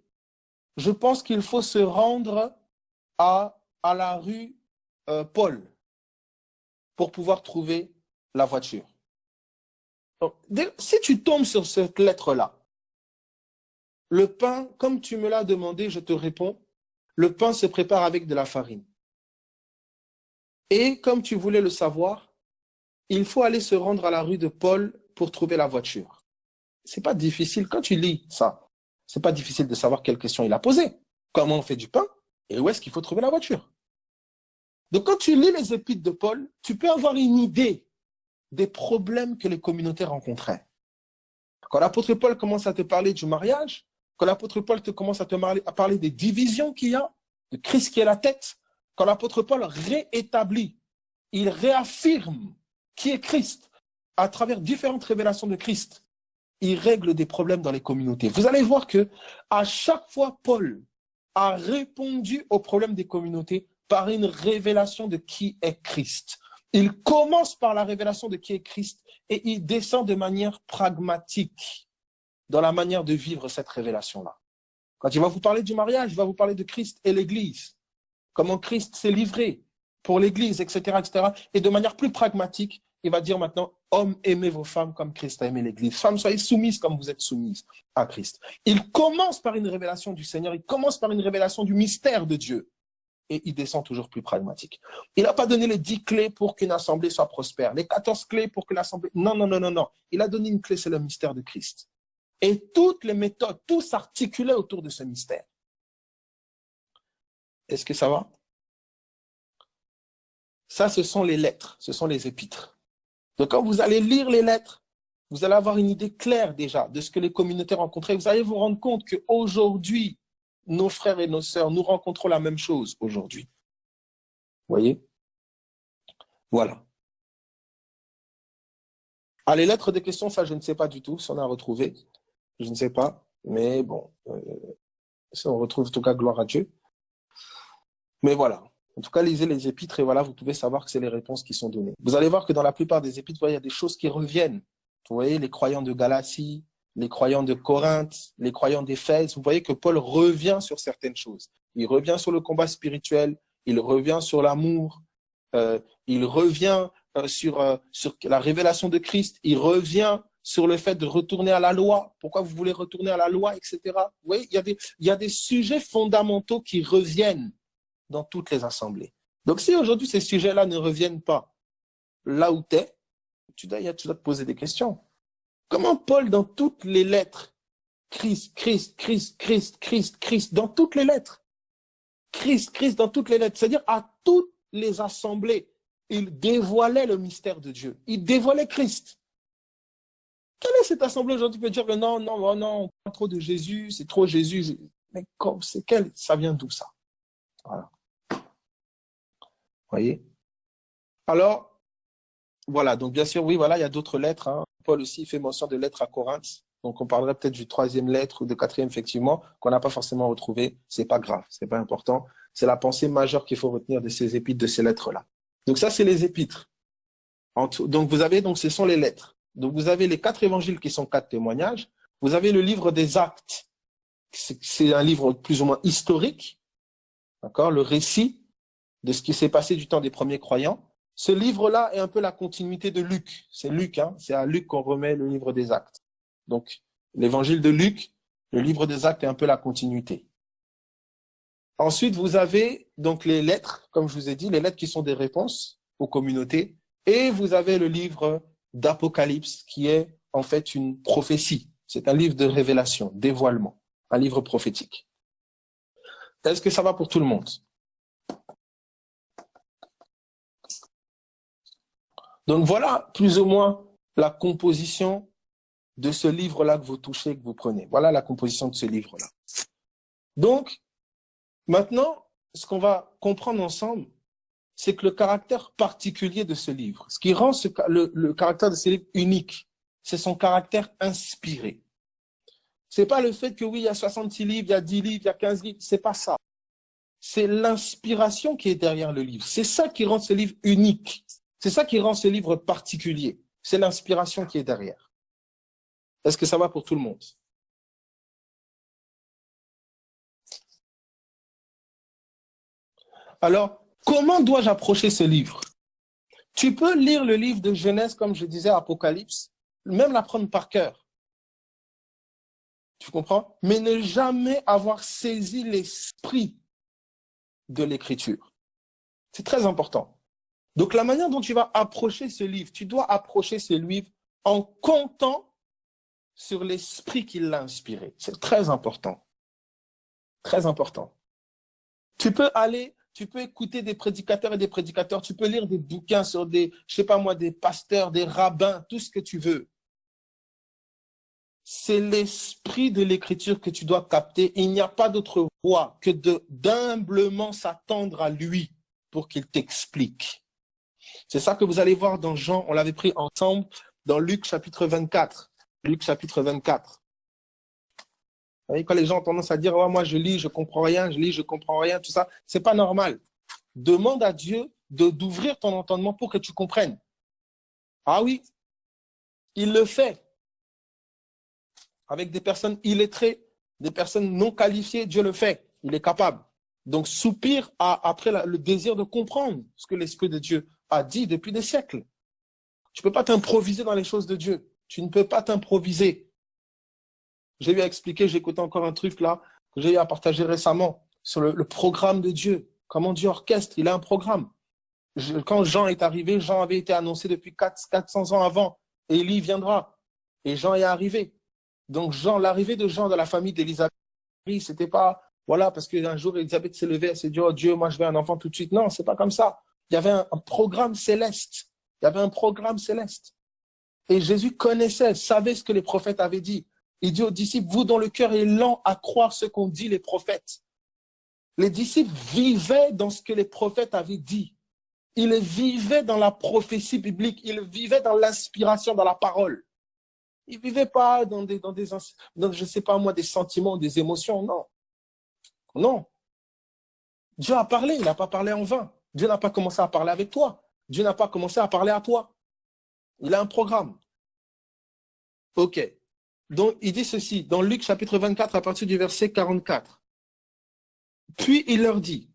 je pense qu'il faut se rendre à la rue Paul pour pouvoir trouver la voiture. Donc, si tu tombes sur cette lettre-là, le pain, comme tu me l'as demandé, je te réponds, le pain se prépare avec de la farine. Et comme tu voulais le savoir, il faut aller se rendre à la rue de Paul pour trouver la voiture. C'est pas difficile, quand tu lis ça, c'est pas difficile de savoir quelle question il a posée. Comment on fait du pain et où est-ce qu'il faut trouver la voiture? Donc quand tu lis les épîtres de Paul, tu peux avoir une idée des problèmes que les communautés rencontraient. Quand l'apôtre Paul commence à te parler du mariage, quand l'apôtre Paul commence à parler des divisions qu'il y a, de Christ qui est la tête, quand l'apôtre Paul réétablit, il réaffirme qui est Christ à travers différentes révélations de Christ, il règle des problèmes dans les communautés. Vous allez voir que à chaque fois, Paul a répondu aux problèmes des communautés par une révélation de qui est Christ. Il commence par la révélation de qui est Christ et il descend de manière pragmatique dans la manière de vivre cette révélation-là. Quand il va vous parler du mariage, il va vous parler de Christ et l'Église, comment Christ s'est livré pour l'Église, etc., etc. Et de manière plus pragmatique, il va dire maintenant, hommes, aimez vos femmes comme Christ a aimé l'Église. Femmes, soyez soumises comme vous êtes soumises à Christ. Il commence par une révélation du Seigneur, il commence par une révélation du mystère de Dieu. Et il descend toujours plus pragmatique. Il n'a pas donné les 10 clés pour qu'une assemblée soit prospère, les 14 clés pour que l'assemblée... Non, non, non, non, non. Il a donné une clé, c'est le mystère de Christ. Et toutes les méthodes, tout s'articulait autour de ce mystère. Est-ce que ça va? Ça, ce sont les lettres, ce sont les épîtres. Donc, quand vous allez lire les lettres, vous allez avoir une idée claire déjà de ce que les communautés rencontraient. Vous allez vous rendre compte qu'aujourd'hui, nos frères et nos sœurs, nous rencontrons la même chose aujourd'hui. Vous voyez? Voilà. Ah, les lettres de questions, ça, je ne sais pas du tout si on a retrouvé. Je ne sais pas. Mais bon, si on retrouve, en tout cas, gloire à Dieu. Mais voilà. En tout cas, lisez les épîtres et voilà, vous pouvez savoir que c'est les réponses qui sont données. Vous allez voir que dans la plupart des épîtres, il y a des choses qui reviennent. Vous voyez, les croyants de Galatie, les croyants de Corinthe, les croyants d'Éphèse, vous voyez que Paul revient sur certaines choses. Il revient sur le combat spirituel, il revient sur l'amour, il revient sur la révélation de Christ, il revient sur le fait de retourner à la loi. Pourquoi vous voulez retourner à la loi, etc. Vous voyez, il y a des sujets fondamentaux qui reviennent dans toutes les assemblées. Donc, si aujourd'hui ces sujets-là ne reviennent pas là où tu es, tu dois te poser des questions. Comment Paul, dans toutes les lettres, Christ, Christ, Christ, Christ, Christ, Christ, dans toutes les lettres, Christ, Christ, dans toutes les lettres, c'est-à-dire à toutes les assemblées, il dévoilait le mystère de Dieu. Il dévoilait Christ. Quelle est cette assemblée aujourd'hui qui peut dire que non, non, oh non, on parle trop de Jésus, c'est trop Jésus. Mais ça vient d'où ça? Voilà. Vous voyez? Alors, voilà, donc bien sûr, oui, voilà, il y a d'autres lettres. Hein. Paul aussi fait mention de lettres à Corinthe. Donc, on parlerait peut-être du 3e lettre ou de 4e, effectivement, qu'on n'a pas forcément retrouvé. C'est pas grave, c'est pas important. C'est la pensée majeure qu'il faut retenir de ces épîtres, de ces lettres-là. Donc, ça, c'est les épîtres. Donc, ce sont les lettres. Donc, vous avez les 4 évangiles qui sont 4 témoignages. Vous avez le livre des Actes. C'est un livre plus ou moins historique. D'accord? Le récit de ce qui s'est passé du temps des premiers croyants. Ce livre-là est un peu la continuité de Luc. C'est Luc, hein? C'est à Luc qu'on remet le livre des Actes. Donc, l'évangile de Luc, le livre des Actes est un peu la continuité. Ensuite, vous avez donc les lettres, comme je vous ai dit, les lettres qui sont des réponses aux communautés. Et vous avez le livre d'Apocalypse, qui est en fait une prophétie. C'est un livre de révélation, dévoilement, un livre prophétique. Est-ce que ça va pour tout le monde? Donc voilà plus ou moins la composition de ce livre-là que vous touchez, que vous prenez. Voilà la composition de ce livre-là. Donc, maintenant, ce qu'on va comprendre ensemble, c'est que le caractère particulier de ce livre, ce qui rend le caractère de ce livre unique, c'est son caractère inspiré. C'est pas le fait que oui, il y a 66 livres, il y a 10 livres, il y a 15 livres, c'est pas ça. C'est l'inspiration qui est derrière le livre. C'est ça qui rend ce livre unique. C'est ça qui rend ce livre particulier. C'est l'inspiration qui est derrière. Est-ce que ça va pour tout le monde? Alors, comment dois-je approcher ce livre? Tu peux lire le livre de Genèse, comme je disais, Apocalypse, même l'apprendre par cœur. Tu comprends? Mais ne jamais avoir saisi l'esprit de l'écriture. C'est très important. Donc, la manière dont tu vas approcher ce livre, tu dois approcher ce livre en comptant sur l'esprit qui l'a inspiré. C'est très important. Très important. Tu peux écouter des prédicateurs et des prédicateurs, tu peux lire des bouquins sur des pasteurs, des rabbins, tout ce que tu veux. C'est l'esprit de l'écriture que tu dois capter. Il n'y a pas d'autre voie que d'humblement s'attendre à lui pour qu'il t'explique. C'est ça que vous allez voir dans Jean, on l'avait pris ensemble dans Luc chapitre 24. Luc chapitre 24. Vous voyez, quand les gens ont tendance à dire oh, moi je lis, je comprends rien, je lis, je comprends rien, tout ça, c'est pas normal. Demande à Dieu d'ouvrir ton entendement pour que tu comprennes. Ah oui, il le fait. Avec des personnes illettrées, des personnes non qualifiées, Dieu le fait. Il est capable. Donc, soupire après le désir de comprendre ce que l'Esprit de Dieu a dit depuis des siècles. Tu ne peux pas t'improviser dans les choses de Dieu. Tu ne peux pas t'improviser. J'ai eu à expliquer, j'ai écouté encore un truc là, que j'ai eu à partager récemment sur le programme de Dieu. Comment Dieu orchestre, il a un programme. Quand Jean est arrivé, Jean avait été annoncé depuis 400 ans avant. Élie viendra. Et Jean est arrivé. Donc, l'arrivée de Jean dans la famille d'Élisabeth, c'était pas, voilà, parce qu'un jour, Élisabeth s'est levée, elle s'est dit, oh Dieu, moi, je veux un enfant tout de suite. Non, c'est pas comme ça. Il y avait un programme céleste. Il y avait un programme céleste. Et Jésus connaissait, savait ce que les prophètes avaient dit. Il dit aux disciples, vous dont le cœur est lent à croire ce qu'ont dit les prophètes. Les disciples vivaient dans ce que les prophètes avaient dit. Ils vivaient dans la prophétie biblique. Ils vivaient dans l'inspiration, dans la parole. Ils ne vivaient pas dans je sais pas moi, des sentiments, des émotions, non. Non. Dieu a parlé, il n'a pas parlé en vain. Dieu n'a pas commencé à parler avec toi. Dieu n'a pas commencé à parler à toi. Il a un programme. Ok. Donc, il dit ceci, dans Luc chapitre 24, à partir du verset 44. Puis il leur dit,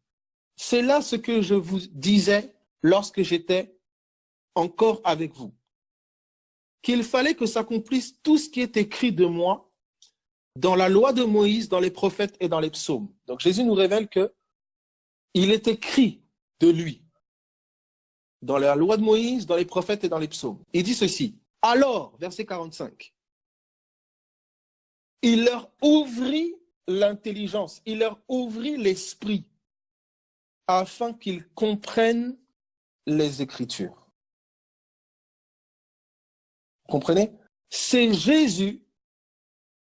C'est là ce que je vous disais lorsque j'étais encore avec vous. Qu'il fallait que s'accomplisse tout ce qui est écrit de moi dans la loi de Moïse, dans les prophètes et dans les psaumes. Donc Jésus nous révèle que il est écrit de lui dans la loi de Moïse, dans les prophètes et dans les psaumes. Il dit ceci. Alors, verset 45, il leur ouvrit l'intelligence, il leur ouvrit l'esprit afin qu'ils comprennent les Écritures. Vous comprenez? C'est Jésus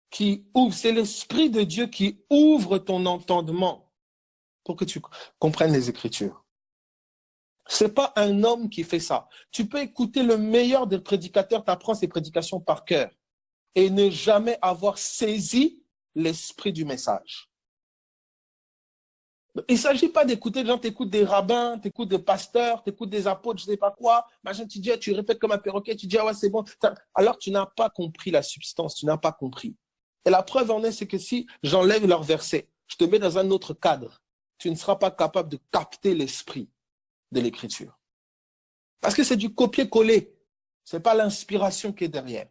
qui ouvre, c'est l'Esprit de Dieu qui ouvre ton entendement pour que tu comprennes les Écritures. C'est pas un homme qui fait ça. Tu peux écouter le meilleur des prédicateurs, tu apprends ses prédications par cœur et ne jamais avoir saisi l'esprit du message. Il ne s'agit pas d'écouter des gens, tu écoutes des rabbins, tu écoutes des pasteurs, tu écoutes des apôtres, je ne sais pas quoi, machin, tu dis, tu répètes comme un perroquet, tu dis, ah ouais, c'est bon. Alors tu n'as pas compris la substance, tu n'as pas compris. Et la preuve en est, c'est que si j'enlève leur verset, je te mets dans un autre cadre, tu ne seras pas capable de capter l'esprit de l'écriture. Parce que c'est du copier-coller. Ce n'est pas l'inspiration qui est derrière.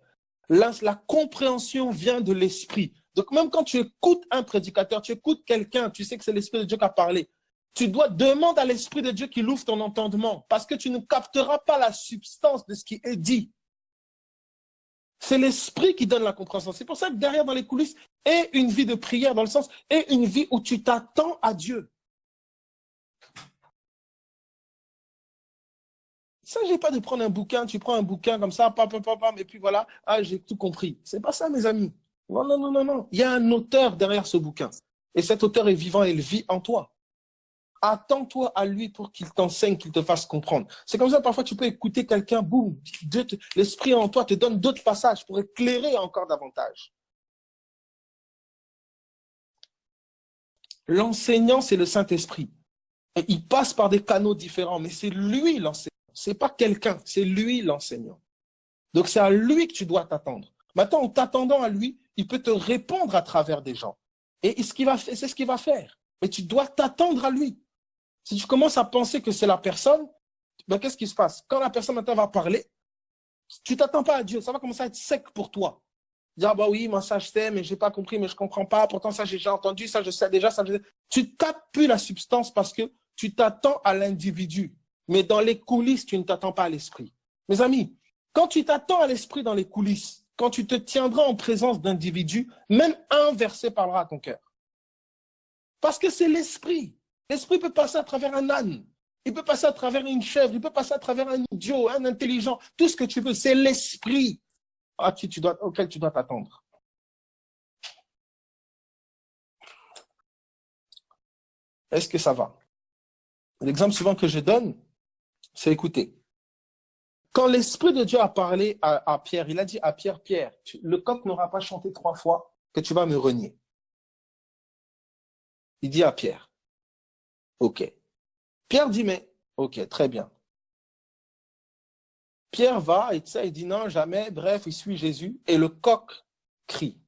La compréhension vient de l'esprit. Donc même quand tu écoutes un prédicateur, tu écoutes quelqu'un, tu sais que c'est l'Esprit de Dieu qui a parlé, tu dois demander à l'Esprit de Dieu qu'il ouvre ton entendement parce que tu ne capteras pas la substance de ce qui est dit. C'est l'Esprit qui donne la compréhension. C'est pour ça que derrière, dans les coulisses, est une vie de prière, dans le sens, est une vie où tu t'attends à Dieu. Il ne s'agit pas de prendre un bouquin, tu prends un bouquin comme ça, pam, pam, pam, pam, et puis voilà, ah, j'ai tout compris. C'est pas ça, mes amis. Non, non, non, non, non. Il y a un auteur derrière ce bouquin. Et cet auteur est vivant et il vit en toi. Attends-toi à lui pour qu'il t'enseigne, qu'il te fasse comprendre. C'est comme ça, parfois, tu peux écouter quelqu'un, boum, l'esprit en toi te donne d'autres passages pour éclairer encore davantage. L'enseignant, c'est le Saint-Esprit. Et il passe par des canaux différents, mais c'est lui l'enseignant. C'est pas quelqu'un, c'est lui l'enseignant. Donc, c'est à lui que tu dois t'attendre. Maintenant, en t'attendant à lui, il peut te répondre à travers des gens. Et ce qu'il va faire, c'est ce qu'il va faire. Mais tu dois t'attendre à lui. Si tu commences à penser que c'est la personne, ben, qu'est-ce qui se passe? Quand la personne maintenant va parler, tu ne t'attends pas à Dieu. Ça va commencer à être sec pour toi. Dire, ah bah oui, moi ça je sais, mais je n'ai pas compris, mais je ne comprends pas. Pourtant, ça j'ai déjà entendu, ça je sais déjà. Ça, je... Tu ne tapes plus la substance parce que tu t'attends à l'individu. Mais dans les coulisses, tu ne t'attends pas à l'esprit. Mes amis, quand tu t'attends à l'esprit dans les coulisses, quand tu te tiendras en présence d'individus, même un verset parlera à ton cœur. Parce que c'est l'esprit. L'esprit peut passer à travers un âne, il peut passer à travers une chèvre, il peut passer à travers un idiot, un intelligent, tout ce que tu veux. C'est l'esprit auquel tu dois t'attendre. Est-ce que ça va? L'exemple souvent que je donne, c'est écouter. Quand l'Esprit de Dieu a parlé à Pierre, il a dit à Pierre, Pierre, le coq n'aura pas chanté 3 fois que tu vas me renier. Il dit à Pierre, ok. Pierre dit, mais, ok, très bien. Pierre va, et ça, il dit non, jamais, bref, il suit Jésus, et le coq crie.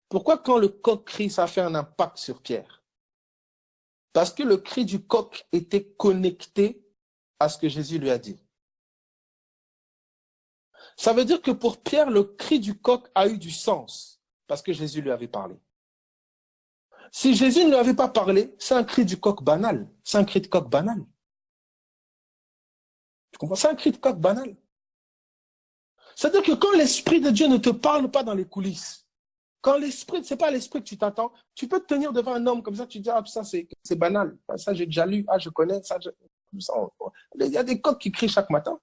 Pourquoi quand le coq crie, ça fait un impact sur Pierre? Parce que le cri du coq était connecté à ce que Jésus lui a dit. Ça veut dire que pour Pierre, le cri du coq a eu du sens, parce que Jésus lui avait parlé. Si Jésus ne lui avait pas parlé, c'est un cri du coq banal. C'est un cri de coq banal. Tu comprends? C'est un cri de coq banal. C'est-à-dire que quand l'Esprit de Dieu ne te parle pas dans les coulisses, quand l'Esprit, c'est pas l'Esprit que tu t'attends, tu peux te tenir devant un homme comme ça, tu dis, ah, ça c'est banal, ça j'ai déjà lu, ah je connais, ça, il y a des coqs qui crient chaque matin.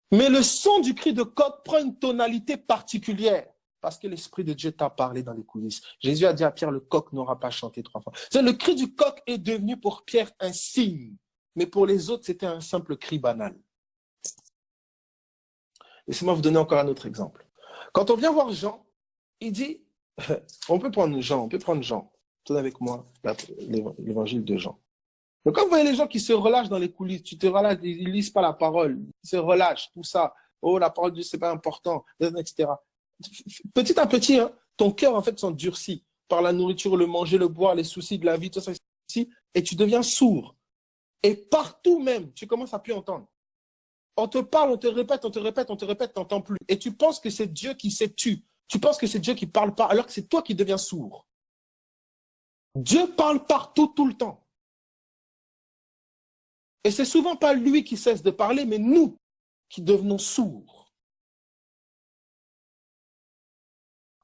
Mais le son du cri de coq prend une tonalité particulière. Parce que l'Esprit de Dieu t'a parlé dans les coulisses. Jésus a dit à Pierre, le coq n'aura pas chanté 3 fois. Le cri du coq est devenu pour Pierre un signe. Mais pour les autres, c'était un simple cri banal. Laissez-moi vous donner encore un autre exemple. Quand on vient voir Jean, il dit, on peut prendre Jean. Tourne avec moi l'évangile de Jean. Donc quand vous voyez les gens qui se relâchent dans les coulisses, tu te relâches, ils ne lisent pas la parole, ils se relâchent, tout ça. Oh, la parole de Dieu, c'est pas important, etc. Petit à petit, hein, ton cœur, en fait, s'endurcit. par la nourriture, le manger, le boire, les soucis de la vie, tout ça, et tu deviens sourd. Et partout même, tu commences à plus entendre. On te parle, on te répète, on te répète, on te répète, tu n'entends plus. Et tu penses que c'est Dieu qui s'est tu. Tu penses que c'est Dieu qui ne parle pas, alors que c'est toi qui deviens sourd. Dieu parle partout, tout le temps. Et c'est souvent pas lui qui cesse de parler, mais nous qui devenons sourds.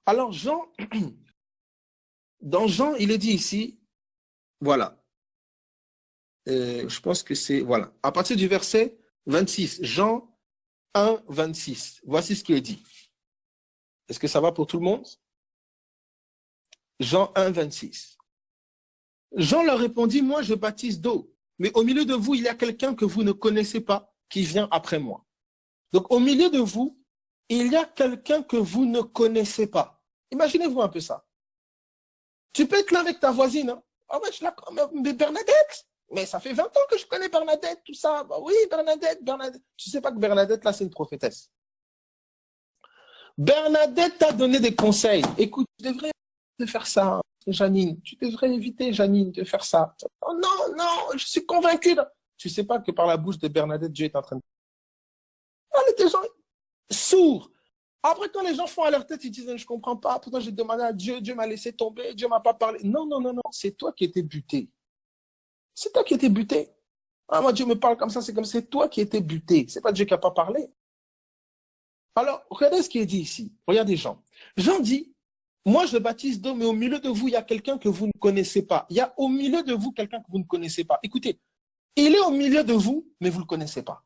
Alors Jean, dans Jean, il est dit ici, voilà. Je pense que c'est, voilà. À partir du verset 26, Jean 1, 26. Voici ce qui est dit. Est-ce que ça va pour tout le monde? Jean 1, 26. Jean leur répondit, moi je baptise d'eau, mais au milieu de vous, il y a quelqu'un que vous ne connaissez pas qui vient après moi. Donc au milieu de vous, il y a quelqu'un que vous ne connaissez pas. Imaginez-vous un peu ça. Tu peux être là avec ta voisine. Hein? Ah ouais, je la connais, Bernadette. Mais ça fait 20 ans que je connais Bernadette, tout ça. Bah oui, Bernadette, Bernadette. Tu sais pas que Bernadette, là, c'est une prophétesse. Bernadette t'a donné des conseils. Écoute, tu devrais faire ça, Janine. Tu devrais éviter, Janine, de faire ça. Oh, non, non, je suis convaincu. Tu sais pas que par la bouche de Bernadette, Dieu est en train de... Elle était gens sourds. Après, quand les gens font à leur tête, ils disent, je ne comprends pas, pourtant j'ai demandé à Dieu, Dieu m'a laissé tomber, Dieu ne m'a pas parlé. Non, non, non, non, c'est toi qui étais buté. C'est toi qui étais buté. Ah, moi, Dieu me parle comme ça, c'est comme c'est toi qui étais buté. C'est pas Dieu qui n'a pas parlé. Alors, regardez ce qui est dit ici. Regardez Jean. Jean dit, moi je baptise d'eau, mais au milieu de vous, il y a quelqu'un que vous ne connaissez pas. Il y a au milieu de vous quelqu'un que vous ne connaissez pas. Écoutez, il est au milieu de vous, mais vous ne le connaissez pas.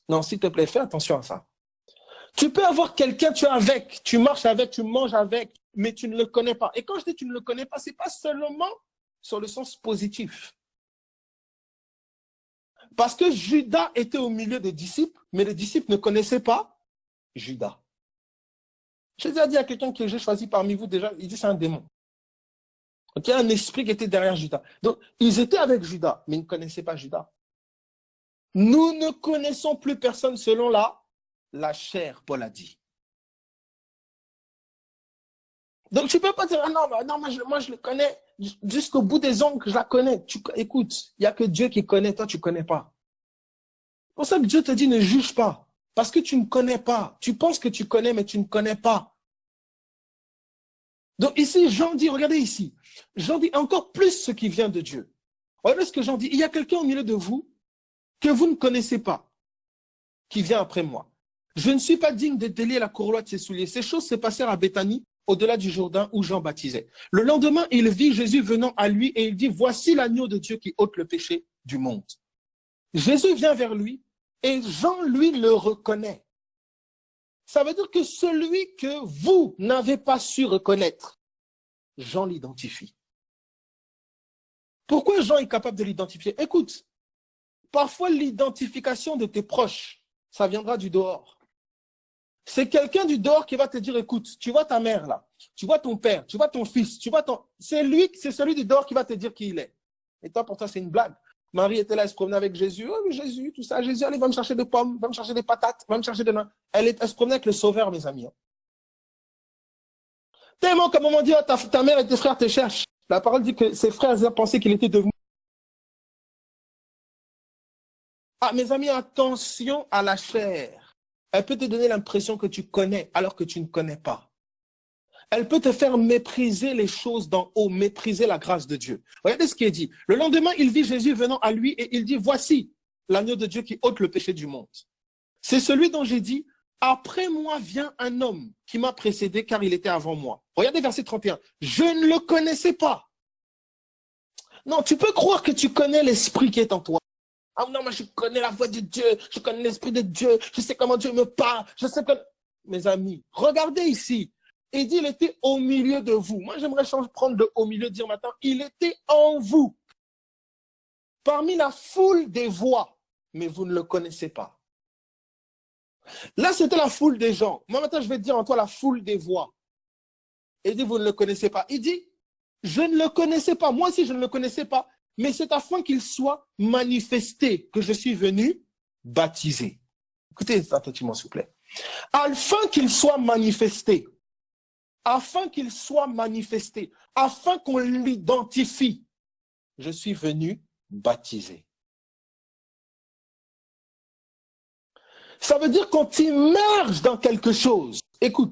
Non, s'il te plaît, fais attention à ça. Tu peux avoir quelqu'un, tu es avec, tu marches avec, tu manges avec, mais tu ne le connais pas. Et quand je dis tu ne le connais pas, ce n'est pas seulement sur le sens positif. Parce que Judas était au milieu des disciples, mais les disciples ne connaissaient pas Judas. Jésus a dit à quelqu'un que j'ai choisi parmi vous déjà, il dit c'est un démon. Donc il y a un esprit qui était derrière Judas. Donc ils étaient avec Judas, mais ils ne connaissaient pas Judas. Nous ne connaissons plus personne selon la chair, Paul a dit. Donc tu ne peux pas dire, ah non, non moi je le connais, jusqu'au bout des ongles, je la connais. Écoute, il n'y a que Dieu qui connaît, toi tu ne connais pas. C'est pour ça que Dieu te dit, ne juge pas. Parce que tu ne connais pas. Tu penses que tu connais, mais tu ne connais pas. Donc ici, Jean dit, regardez ici, Jean dit encore plus ce qui vient de Dieu. Regardez ce que Jean dit, il y a quelqu'un au milieu de vous que vous ne connaissez pas, qui vient après moi. Je ne suis pas digne de délier la courroie de ses souliers. Ces choses se passèrent à Béthanie, au-delà du Jourdain où Jean baptisait. Le lendemain, il vit Jésus venant à lui et il dit, voici l'agneau de Dieu qui ôte le péché du monde. Jésus vient vers lui et Jean, lui, le reconnaît. Ça veut dire que celui que vous n'avez pas su reconnaître, Jean l'identifie. Pourquoi Jean est capable de l'identifier? Écoute, parfois l'identification de tes proches, ça viendra du dehors. C'est quelqu'un du dehors qui va te dire, écoute, tu vois ta mère là, tu vois ton père, tu vois ton fils, tu vois ton... C'est celui du dehors qui va te dire qui il est. Et toi, pour toi, c'est une blague. Marie était là, elle se promenait avec Jésus. Oh, Jésus, tout ça. Jésus, allez, va me chercher des pommes, va me chercher des patates, va me chercher des nains. Elle se promenait avec le Sauveur, mes amis. Tellement qu'à un moment dit, oh, ta mère et tes frères te cherchent. La parole dit que ses frères ont pensé qu'il était devenu. Ah, mes amis, attention à la chair. Elle peut te donner l'impression que tu connais alors que tu ne connais pas. Elle peut te faire mépriser les choses d'en haut, mépriser la grâce de Dieu. Regardez ce qui est dit. Le lendemain, il vit Jésus venant à lui et il dit, voici l'agneau de Dieu qui ôte le péché du monde. C'est celui dont j'ai dit, après moi vient un homme qui m'a précédé car il était avant moi. Regardez verset 31. Je ne le connaissais pas. Non, tu peux croire que tu connais l'esprit qui est en toi. Ah non, moi je connais la voix de Dieu, je connais l'esprit de Dieu, je sais comment Dieu me parle, je sais que... Mes amis, regardez ici. Il dit, il était au milieu de vous. Moi, j'aimerais prendre de au milieu, dire maintenant, il était en vous. Parmi la foule des voix, mais vous ne le connaissez pas. Là, c'était la foule des gens. Moi, maintenant, je vais dire en toi la foule des voix. Il dit, vous ne le connaissez pas. Il dit, je ne le connaissais pas. Moi aussi, je ne le connaissais pas. Mais c'est afin qu'il soit manifesté que je suis venu baptiser. Écoutez, attentivement, s'il vous plaît. Afin qu'il soit manifesté. afin qu'il soit manifesté, afin qu'on l'identifie. Je suis venu baptiser. Ça veut dire qu'on t'immerge dans quelque chose. Écoute,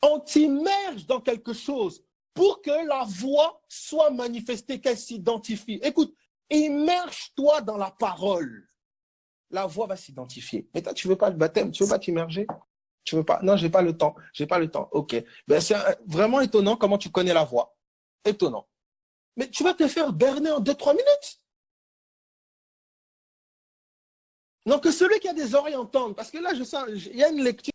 on t'immerge dans quelque chose pour que la voix soit manifestée, qu'elle s'identifie. Écoute, immerge-toi dans la parole. La voix va s'identifier. Mais toi, tu ne veux pas le baptême, tu ne veux pas t'immerger? Tu veux pas? Non, j'ai pas le temps. J'ai pas le temps. Ok. Ben, c'est vraiment étonnant comment tu connais la voix. Étonnant. Mais tu vas te faire berner en 2-3 minutes. Donc, que celui qui a des oreilles entende. Parce que là, je sens, il y a une lecture,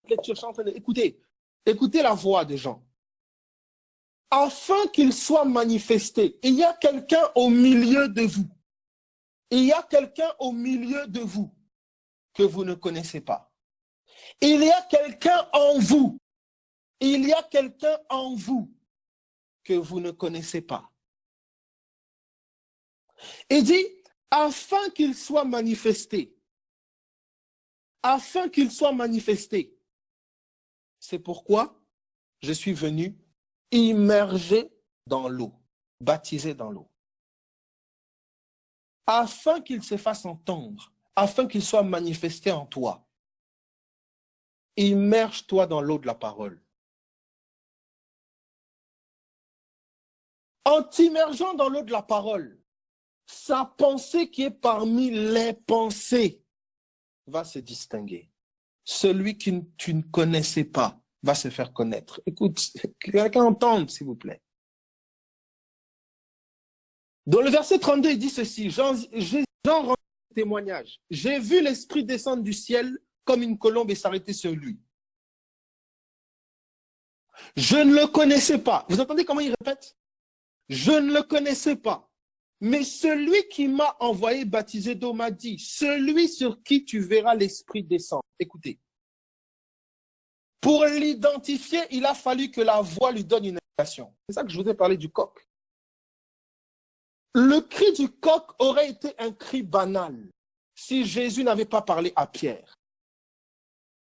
je suis en train d'écouter. Écoutez la voix des gens. Afin qu'il soit manifesté, il y a quelqu'un au milieu de vous. Il y a quelqu'un au milieu de vous que vous ne connaissez pas. Il y a quelqu'un en vous. Il y a quelqu'un en vous que vous ne connaissez pas. Il dit, afin qu'il soit manifesté. Afin qu'il soit manifesté. C'est pourquoi je suis venu immerger dans l'eau, baptiser dans l'eau. Afin qu'il se fasse entendre, afin qu'il soit manifesté en toi. Immerge-toi dans l'eau de la parole. En t'immergeant dans l'eau de la parole, sa pensée qui est parmi les pensées va se distinguer. Celui que tu ne connaissais pas va se faire connaître. Écoute, quelqu'un entende, s'il vous plaît. Dans le verset 32, il dit ceci, Jean rend témoignage. J'ai vu l'Esprit descendre du ciel comme une colombe et s'arrêter sur lui. Je ne le connaissais pas. Vous entendez comment il répète? Je ne le connaissais pas. Mais celui qui m'a envoyé baptiser d'eau m'a dit, celui sur qui tu verras l'Esprit descendre. Écoutez. Pour l'identifier, il a fallu que la voix lui donne une indication. C'est ça que je vous ai parlé du coq. Le cri du coq aurait été un cri banal si Jésus n'avait pas parlé à Pierre.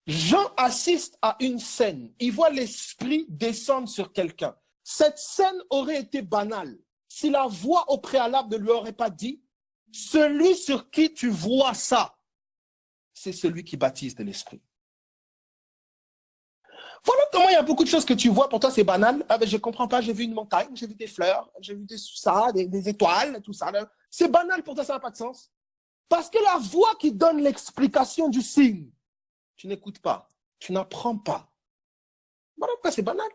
Jean assiste à une scène. Il voit l'Esprit descendre sur quelqu'un. Cette scène aurait été banale si la voix au préalable ne lui aurait pas dit « Celui sur qui tu vois ça, c'est celui qui baptise de l'Esprit. » Voilà comment il y a beaucoup de choses que tu vois, pour toi c'est banal. Ah ben je ne comprends pas, j'ai vu une montagne, j'ai vu des fleurs, j'ai vu des étoiles, tout ça. C'est banal pour toi, ça n'a pas de sens. Parce que la voix qui donne l'explication du signe, tu n'écoutes pas, tu n'apprends pas. Voilà pourquoi c'est banal.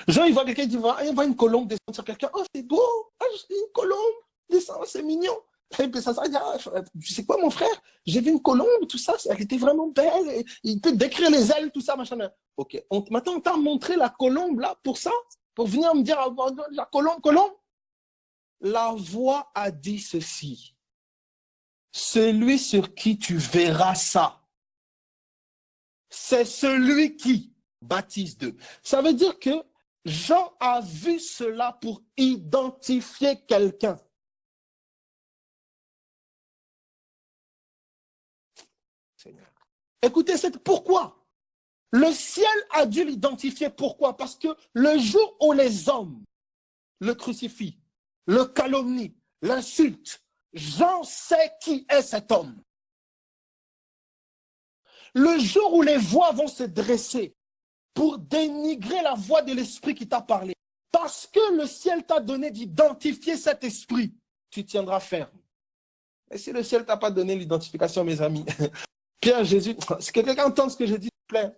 Jean, il voit quelqu'un, il voit une colombe descendre sur quelqu'un. Oh, c'est beau, une colombe descend, c'est mignon. Et puis ça dit, ah, tu sais quoi, mon frère, j'ai vu une colombe, tout ça, elle était vraiment belle. Et il peut décrire les ailes, tout ça, machin. Ok, maintenant on t'a montré la colombe là pour ça, pour venir me dire la colombe. La voix a dit ceci. Celui sur qui tu verras ça, c'est celui qui baptise d'eux. Ça veut dire que Jean a vu cela pour identifier quelqu'un. Seigneur. Écoutez, pourquoi? Le ciel a dû l'identifier. Pourquoi? Parce que le jour où les hommes le crucifient, le calomnient, l'insultent, Jean sait qui est cet homme. Le jour où les voix vont se dresser pour dénigrer la voix de l'esprit qui t'a parlé, parce que le ciel t'a donné d'identifier cet esprit, tu tiendras ferme. Et si le ciel ne t'a pas donné l'identification, mes amis, Pierre, Jésus, est-ce que quelqu'un entend ce que je dis, s'il vous plaît?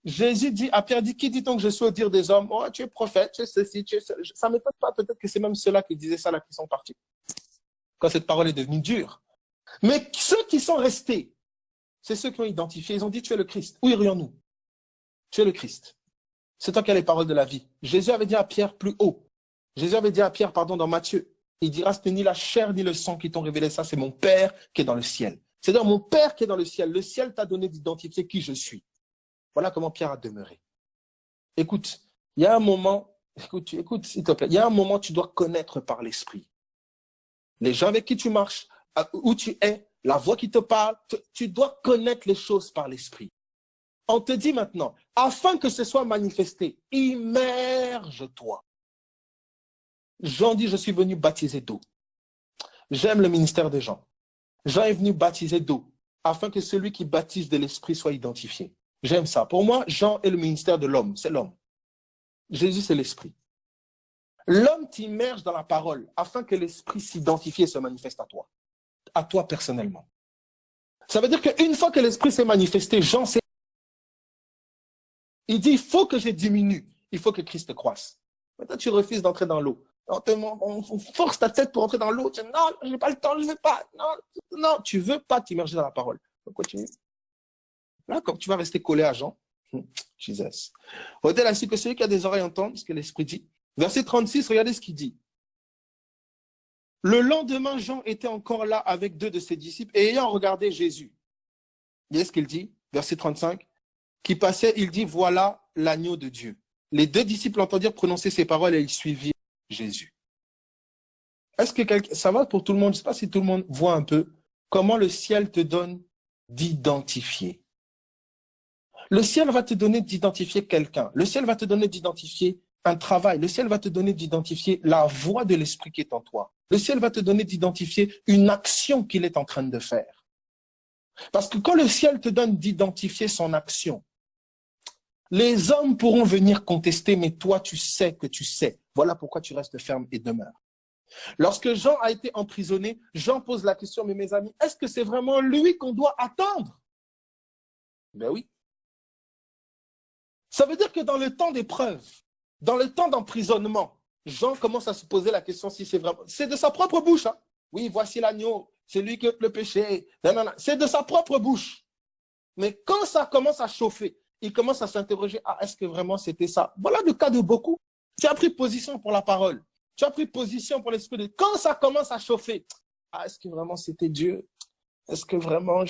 Jésus dit à Pierre, qui dit-on que je suis au dire des hommes? Oh, tu es prophète, tu es ceci, tu es cela. Ça ne m'étonne pas, peut-être que c'est même ceux-là qui disaient ça, là, qui sont partis. Quand cette parole est devenue dure. Mais ceux qui sont restés, c'est ceux qui ont identifié. Ils ont dit, tu es le Christ. Où irions-nous? Tu es le Christ. C'est toi qui as les paroles de la vie. Jésus avait dit à Pierre plus haut. Jésus avait dit à Pierre, pardon, dans Matthieu, il dira, ce n'est ni la chair ni le sang qui t'ont révélé ça, c'est mon Père qui est dans le ciel. C'est-à-dire mon Père qui est dans le ciel. Le ciel t'a donné d'identifier qui je suis. Voilà comment Pierre a demeuré. Écoute, il y a un moment, écoute, s'il te plaît, il y a un moment, tu dois connaître par l'esprit. Les gens avec qui tu marches, où tu es, la voix qui te parle, tu dois connaître les choses par l'esprit. On te dit maintenant, afin que ce soit manifesté, immerge-toi. Jean dit, je suis venu baptiser d'eau. J'aime le ministère de Jean. Jean est venu baptiser d'eau, afin que celui qui baptise de l'Esprit soit identifié. J'aime ça. Pour moi, Jean est le ministère de l'homme, c'est l'homme. Jésus, c'est l'Esprit. L'homme t'immerge dans la parole, afin que l'Esprit s'identifie et se manifeste à toi personnellement. Ça veut dire qu'une fois que l'Esprit s'est manifesté, Jean s'est... Il dit, il faut que je diminue, il faut que Christ croisse. Maintenant, tu refuses d'entrer dans l'eau. On force ta tête pour entrer dans l'eau. Tu dis, non, je n'ai pas le temps, je ne veux pas. Non, tu ne veux pas t'immerger dans la parole. Donc, continue. Là, comme tu vas rester collé à Jean, Jesus. Regardez ainsi que celui qui a des oreilles entendent ce que l'Esprit dit. Verset 36, regardez ce qu'il dit. Le lendemain, Jean était encore là avec 2 de ses disciples et ayant regardé Jésus. Voyez ce qu'il dit, verset 35, qui passait, il dit, voilà l'agneau de Dieu. Les 2 disciples entendirent prononcer ces paroles et ils suivirent Jésus. Est-ce que ça va pour tout le monde? Je ne sais pas si tout le monde voit un peu comment le ciel te donne d'identifier. Le ciel va te donner d'identifier quelqu'un. Le ciel va te donner d'identifier un travail. Le ciel va te donner d'identifier la voix de l'Esprit qui est en toi. Le ciel va te donner d'identifier une action qu'il est en train de faire. Parce que quand le ciel te donne d'identifier son action, les hommes pourront venir contester, mais toi, tu sais que tu sais. Voilà pourquoi tu restes ferme et demeures. Lorsque Jean a été emprisonné, Jean pose la question, mais mes amis, est-ce que c'est vraiment lui qu'on doit attendre? Ben oui. Ça veut dire que dans le temps d'épreuve, dans le temps d'emprisonnement, Jean commence à se poser la question si c'est vraiment... C'est de sa propre bouche. Hein? Oui, voici l'agneau, c'est lui qui ôte le péché. C'est de sa propre bouche. Mais quand ça commence à chauffer, il commence à s'interroger, ah, est-ce que vraiment c'était ça? Voilà le cas de beaucoup. Tu as pris position pour la parole. Tu as pris position pour l'Esprit de Dieu. Quand ça commence à chauffer, ah, est-ce que vraiment c'était Dieu? Est-ce que vraiment,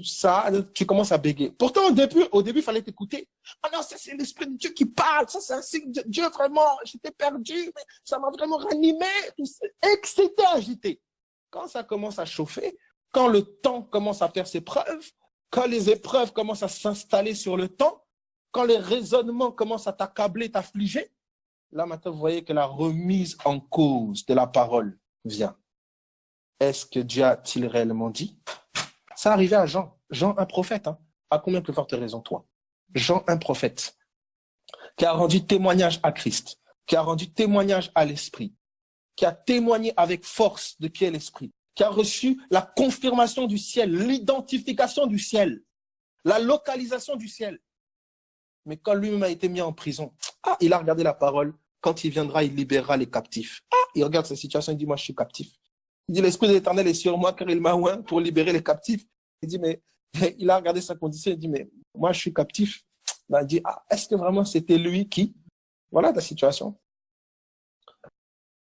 ça, tu commences à bégayer. Pourtant, au début, il fallait t'écouter. Ah non, c'est l'Esprit de Dieu qui parle. Ça, c'est un signe de Dieu, vraiment. J'étais perdu, mais ça m'a vraiment ranimé. Et que c'était agité. Quand ça commence à chauffer, quand le temps commence à faire ses preuves, quand les épreuves commencent à s'installer sur le temps, quand les raisonnements commencent à t'accabler, t'affliger, là maintenant vous voyez que la remise en cause de la parole vient. Est-ce que Dieu a-t-il réellement dit? Ça arrivait à Jean. Jean, un prophète. Hein. À combien plus forte raison toi? Jean, un prophète, qui a rendu témoignage à Christ, qui a rendu témoignage à l'Esprit, qui a témoigné avec force de qui est l'Esprit, qui a reçu la confirmation du ciel, l'identification du ciel, la localisation du ciel. Mais quand lui-même a été mis en prison, il a regardé la parole. Quand il viendra, il libérera les captifs. Il regarde sa situation, il dit, moi, je suis captif. Il dit, l'Esprit de l'Éternel est sur moi, car il m'a oint pour libérer les captifs. Il dit, mais il a regardé sa condition, il dit, mais moi, je suis captif. Il dit, est-ce que vraiment c'était lui qui? Voilà ta situation.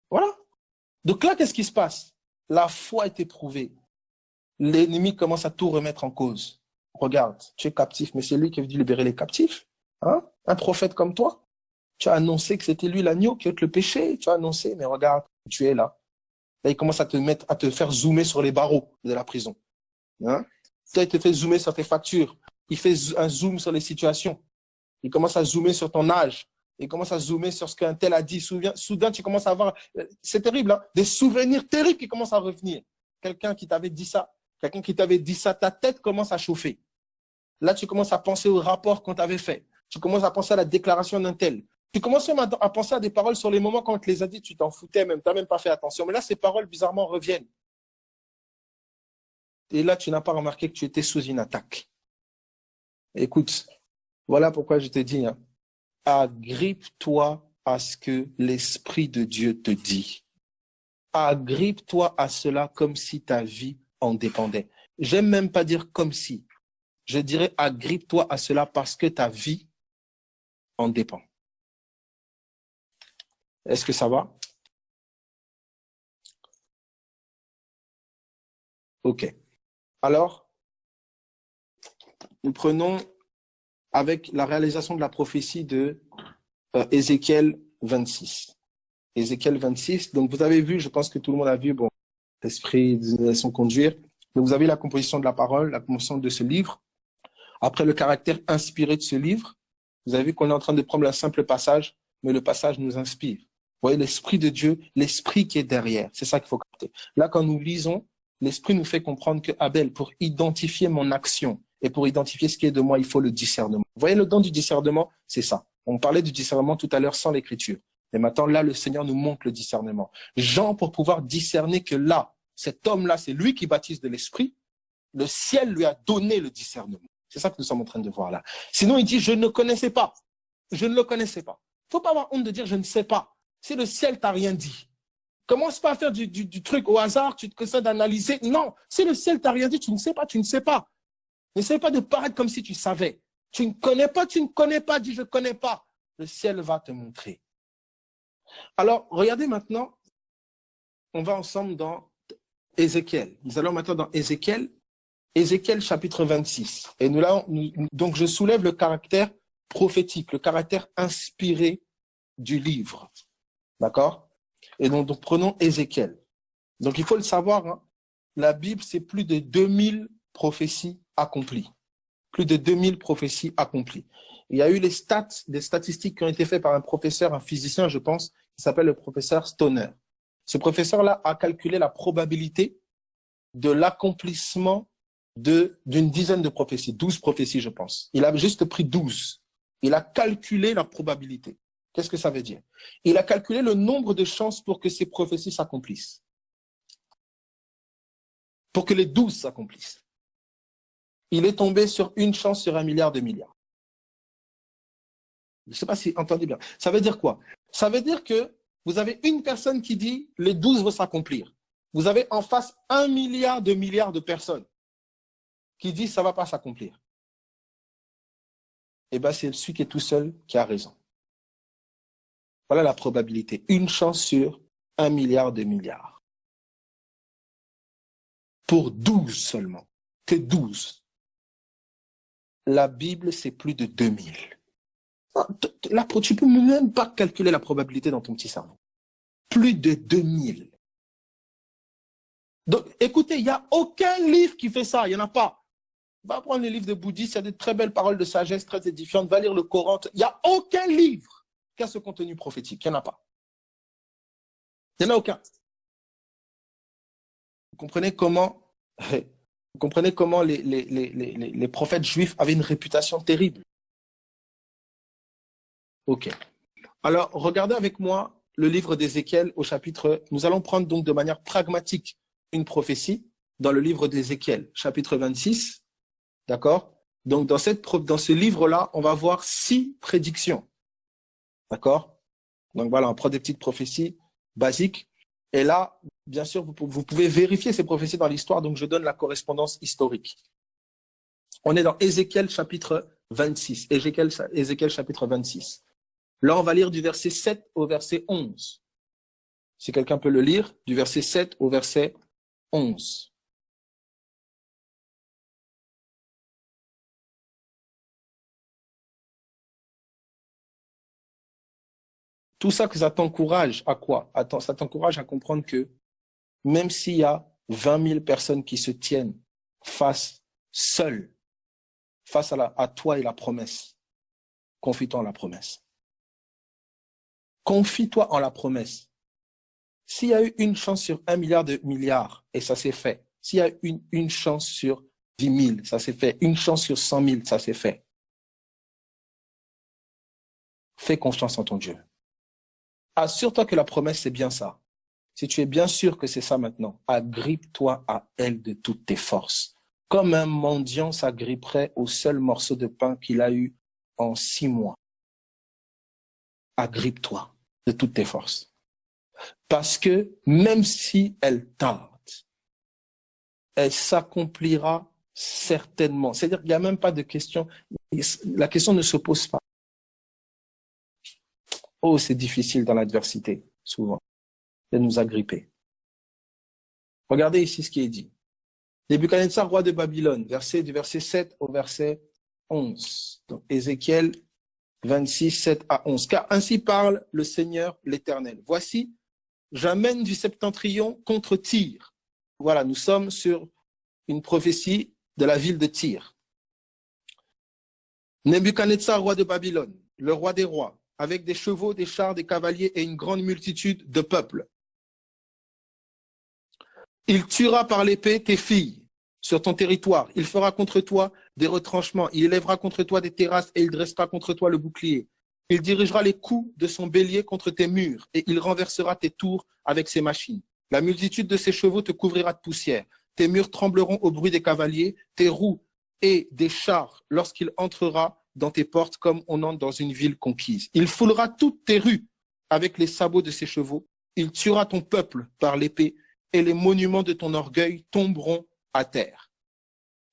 Voilà. Donc là, qu'est-ce qui se passe? La foi est éprouvée. L'ennemi commence à tout remettre en cause. Regarde, tu es captif, mais c'est lui qui est venu libérer les captifs. Hein? Un prophète comme toi. Tu as annoncé que c'était lui l'agneau qui ôte le péché. Tu as annoncé, mais regarde, tu es là. Là, il commence à te faire zoomer sur les barreaux de la prison. Hein? Toi, il te fait zoomer sur tes factures. Il fait un zoom sur les situations. Il commence à zoomer sur ton âge. Il commence à zoomer sur ce qu'un tel a dit. Soudain, tu commences à avoir... C'est terrible, hein? Des souvenirs terribles qui commencent à revenir. Quelqu'un qui t'avait dit ça. Quelqu'un qui t'avait dit ça. Ta tête commence à chauffer. Là, tu commences à penser au rapport qu'on t'avait fait. Tu commences à penser à la déclaration d'un tel. Tu commences même à penser à des paroles sur les moments quand on te les a dit, tu t'en foutais même, tu n'as même pas fait attention. Mais là, ces paroles, bizarrement, reviennent. Et là, tu n'as pas remarqué que tu étais sous une attaque. Écoute, voilà pourquoi je te dis, hein, agrippe-toi à ce que l'Esprit de Dieu te dit. Agrippe-toi à cela comme si ta vie en dépendait. J'aime même pas dire comme si. Je dirais agrippe-toi à cela parce que ta vie en dépend. Est-ce que ça va? Ok. Alors, nous prenons avec la réalisation de la prophétie de Ézéchiel 26. Ézéchiel 26, donc vous avez vu, je pense que tout le monde a vu, bon, l'esprit de son conduire. Donc vous avez la composition de la parole, la composition de ce livre. Après le caractère inspiré de ce livre, vous avez vu qu'on est en train de prendre un simple passage, mais le passage nous inspire. Vous voyez, l'Esprit de Dieu, l'Esprit qui est derrière, c'est ça qu'il faut capter. Là, quand nous lisons, l'Esprit nous fait comprendre que Abel, pour identifier mon action et pour identifier ce qui est de moi, il faut le discernement. Vous voyez, le don du discernement, c'est ça. On parlait du discernement tout à l'heure sans l'écriture. Et maintenant, là, le Seigneur nous montre le discernement. Jean, pour pouvoir discerner que là, cet homme-là, c'est lui qui baptise de l'Esprit, le ciel lui a donné le discernement. C'est ça que nous sommes en train de voir là. Sinon, il dit, je ne connaissais pas. Je ne le connaissais pas. Il ne faut pas avoir honte de dire, je ne sais pas. Si le ciel t'a rien dit, commence pas à faire du truc au hasard, tu te essaies d'analyser. Non, si le ciel t'a rien dit, tu ne sais pas, tu ne sais pas. N'essaie pas de paraître comme si tu savais. Tu ne connais pas, dis je ne connais pas. Le ciel va te montrer. Alors, regardez maintenant, on va ensemble dans Ézéchiel. Nous allons maintenant dans Ézéchiel chapitre 26. Et donc je soulève le caractère prophétique, le caractère inspiré du livre. D'accord? Et donc prenons Ézéchiel. Donc il faut le savoir, hein, la Bible, c'est plus de 2000 prophéties accomplies. Plus de 2000 prophéties accomplies. Il y a eu des statistiques qui ont été faites par un professeur, un physicien, je pense, qui s'appelle le professeur Stoner. Ce professeur-là a calculé la probabilité de l'accomplissement d'une dizaine de prophéties, 12 prophéties, je pense. Il a juste pris 12. Il a calculé la probabilité. Qu'est-ce que ça veut dire? Il a calculé le nombre de chances pour que ces prophéties s'accomplissent. Pour que les 12 s'accomplissent. Il est tombé sur une chance sur 1 milliard de milliards. Je ne sais pas si vous entendez bien. Ça veut dire quoi? Ça veut dire que vous avez une personne qui dit les 12 vont s'accomplir. Vous avez en face 1 milliard de personnes qui disent ça ne va pas s'accomplir. Eh bien, c'est celui qui est tout seul qui a raison. Voilà la probabilité. Une chance sur 1 milliard de milliards. Pour 12 seulement. Que 12. La Bible, c'est plus de 2000. Là, tu ne peux même pas calculer la probabilité dans ton petit cerveau. Plus de 2000. Donc, écoutez, il n'y a aucun livre qui fait ça. Il n'y en a pas. Va prendre les livres de bouddhistes, il y a de très belles paroles de sagesse très édifiantes. Va lire le Coran. Il n'y a aucun livre qui a ce contenu prophétique. Il n'y en a pas. Il n'y en a aucun. Vous comprenez comment les prophètes juifs avaient une réputation terrible. Ok. Alors, regardez avec moi le livre d'Ézéchiel au chapitre... Nous allons prendre donc de manière pragmatique une prophétie dans le livre d'Ézéchiel, chapitre 26. D'accord? Donc, dans ce livre-là, on va voir 6 prédictions. D'accord? Donc, voilà, on prend des petites prophéties basiques. Et là, bien sûr, vous pouvez vérifier ces prophéties dans l'histoire. Donc, je donne la correspondance historique. On est dans Ézéchiel, chapitre 26. Ézéchiel, chapitre 26. Là, on va lire du verset 7 au verset 11. Si quelqu'un peut le lire, du verset 7 au verset 11. Tout ça, que ça t'encourage à quoi? Ça t'encourage à comprendre que même s'il y a 20 000 personnes qui se tiennent seules, face à toi et la promesse, confie-toi en la promesse. Confie-toi en la promesse. S'il y a eu une chance sur 1 milliard de milliards, et ça s'est fait. S'il y a eu une chance sur 10 000, ça s'est fait. Une chance sur 100 000, ça s'est fait. Fais confiance en ton Dieu. Assure-toi que la promesse, c'est bien ça. Si tu es bien sûr que c'est ça maintenant, agrippe-toi à elle de toutes tes forces. Comme un mendiant s'agripperait au seul morceau de pain qu'il a eu en 6 mois. Agrippe-toi de toutes tes forces. Parce que même si elle tarde, elle s'accomplira certainement. C'est-à-dire qu'il n'y a même pas de question. La question ne se pose pas. Oh, c'est difficile dans l'adversité, souvent, de nous agripper. Regardez ici ce qui est dit. Nebuchadnezzar, roi de Babylone, du verset 7 au verset 11. Donc, Ézéchiel 26, 7 à 11. Car ainsi parle le Seigneur l'Éternel. Voici, j'amène du septentrion contre Tyr. Voilà, nous sommes sur une prophétie de la ville de Tyr. Nebuchadnezzar, roi de Babylone, le roi des rois, avec des chevaux, des chars, des cavaliers et une grande multitude de peuples. Il tuera par l'épée tes filles sur ton territoire. Il fera contre toi des retranchements. Il élèvera contre toi des terrasses et il dressera contre toi le bouclier. Il dirigera les coups de son bélier contre tes murs et il renversera tes tours avec ses machines. La multitude de ses chevaux te couvrira de poussière. Tes murs trembleront au bruit des cavaliers, tes roues et des chars lorsqu'il entrera dans tes portes comme on entre dans une ville conquise. Il foulera toutes tes rues avec les sabots de ses chevaux. Il tuera ton peuple par l'épée et les monuments de ton orgueil tomberont à terre.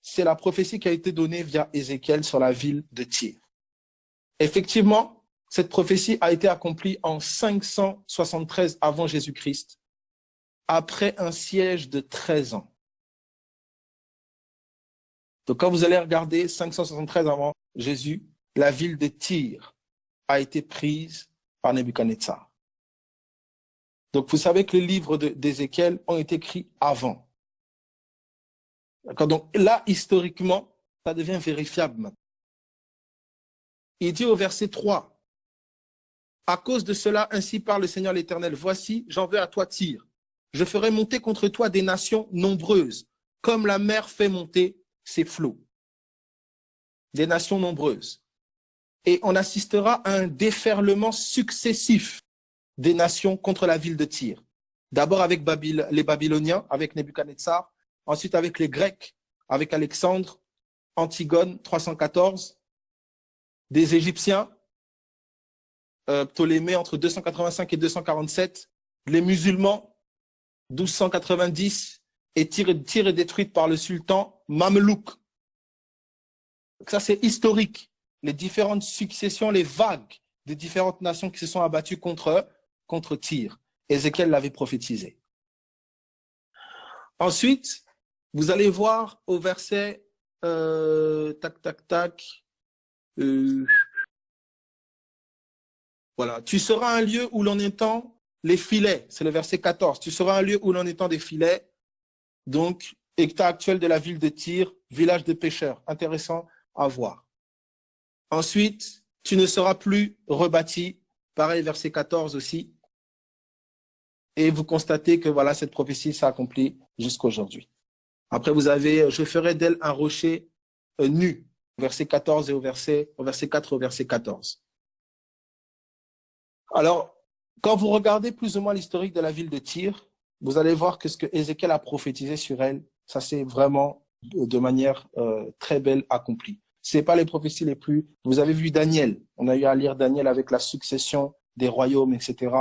C'est la prophétie qui a été donnée via Ézéchiel sur la ville de Tyr. Effectivement, cette prophétie a été accomplie en 573 avant Jésus-Christ, après un siège de 13 ans. Donc quand vous allez regarder 573 avant Jésus, la ville de Tyr a été prise par Nebuchadnezzar. Donc vous savez que les livres d'Ézéchiel ont été écrits avant. Donc là, historiquement, ça devient vérifiable maintenant. Il dit au verset 3, « À cause de cela, ainsi parle le Seigneur l'Éternel, voici, j'en veux à toi Tyr. Je ferai monter contre toi des nations nombreuses, comme la mer fait monter ses flots. » Des nations nombreuses. Et on assistera à un déferlement successif des nations contre la ville de Tyr. D'abord avec les Babyloniens, avec Nebuchadnezzar, ensuite avec les Grecs, avec Alexandre, Antigone, 314, des Égyptiens, Ptolémée entre 285 et 247, les musulmans, 1290, et Tyr est détruite par le sultan Mamelouk. Ça, c'est historique. Les différentes successions, les vagues des différentes nations qui se sont abattues contre Tyr. Ézéchiel l'avait prophétisé. Ensuite, vous allez voir au verset voilà. Tu seras un lieu où l'on étend les filets. C'est le verset 14. Tu seras un lieu où l'on étend des filets. Donc, état actuel de la ville de Tyr, village de pêcheurs. Intéressant à voir. Ensuite, tu ne seras plus rebâti. Pareil, verset 14 aussi. Et vous constatez que voilà, cette prophétie s'accomplit jusqu'à aujourd'hui. Après, vous avez, je ferai d'elle un rocher nu, verset 14 et au verset 4 au verset 14. Alors, quand vous regardez plus ou moins l'historique de la ville de Tyr, vous allez voir que ce que Ézéchiel a prophétisé sur elle, ça s'est vraiment de manière très belle accompli. Ce n'est pas les prophéties les plus... Vous avez vu Daniel, on a eu à lire Daniel avec la succession des royaumes, etc.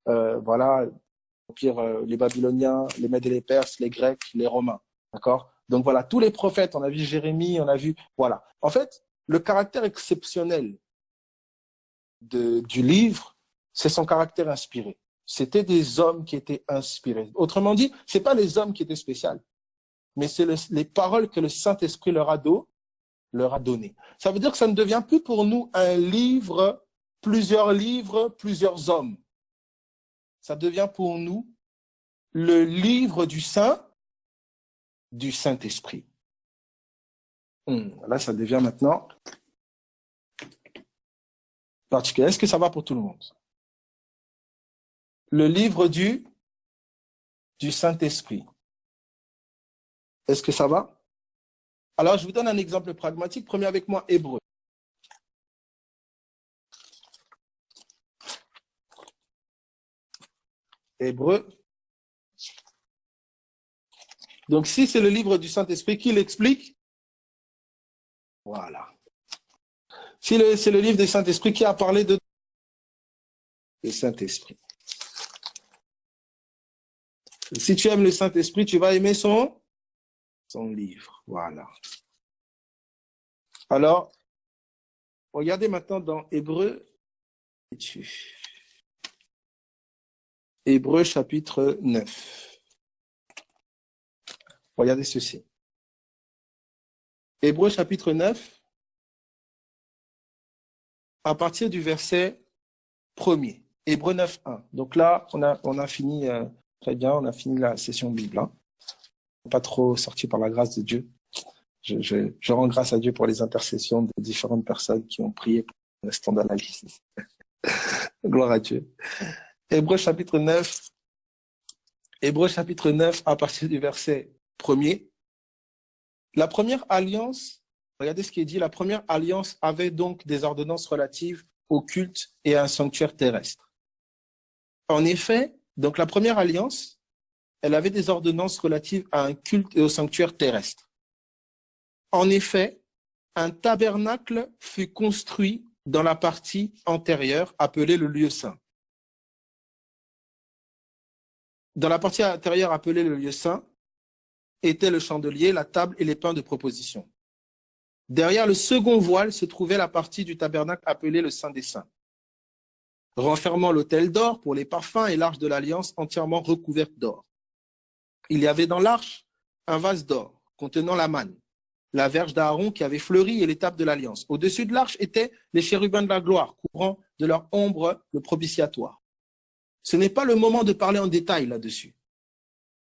Voilà, les Babyloniens, les Mèdes et les Perses, les Grecs, les Romains. D'accord? Donc voilà, tous les prophètes, on a vu Jérémie, on a vu... Voilà. En fait, le caractère exceptionnel du livre, c'est son caractère inspiré. C'était des hommes qui étaient inspirés. Autrement dit, ce n'est pas les hommes qui étaient spéciaux, mais c'est les paroles que le Saint-Esprit leur a données. Ça veut dire que ça ne devient plus pour nous un livre, plusieurs hommes. Ça devient pour nous le livre du Saint-Esprit. Là, ça devient maintenant particulier. Est-ce que ça va pour tout le monde? Le livre du Saint-Esprit. Est-ce que ça va? Alors, je vous donne un exemple pragmatique. Prenez avec moi Hébreu. Hébreu. Donc, si c'est le livre du Saint-Esprit qui l'explique, voilà. Si c'est le livre du Saint-Esprit qui a parlé de le Saint-Esprit. Si tu aimes le Saint-Esprit, tu vas aimer son livre. Voilà. Alors, regardez maintenant dans Hébreu. Hébreu chapitre 9. Regardez ceci. Hébreu chapitre 9, à partir du verset 1er. Hébreu 9, 1. Donc là, on a fini, très bien, on a fini la session Bible. Hein. Pas trop sorti par la grâce de Dieu. Je rends grâce à Dieu pour les intercessions de différentes personnes qui ont prié pour le restant de la liste. Gloire à Dieu. Hébreux chapitre 9. Hébreux chapitre 9, à partir du verset 1er. La première alliance, regardez ce qui est dit, la première alliance avait donc des ordonnances relatives au culte et à un sanctuaire terrestre. En effet, donc la première alliance, elle avait des ordonnances relatives à un culte et au sanctuaire terrestre. En effet, un tabernacle fut construit dans la partie antérieure, appelée le lieu saint. Dans la partie antérieure appelée le lieu saint, étaient le chandelier, la table et les pains de proposition. Derrière le second voile se trouvait la partie du tabernacle appelée le Saint des Saints, renfermant l'autel d'or pour les parfums et l'arche de l'alliance entièrement recouverte d'or. Il y avait dans l'arche un vase d'or contenant la manne, la verge d'Aaron qui avait fleuri et l'étape de l'alliance. Au-dessus de l'arche étaient les chérubins de la gloire, couvrant de leur ombre le propitiatoire. Ce n'est pas le moment de parler en détail là-dessus.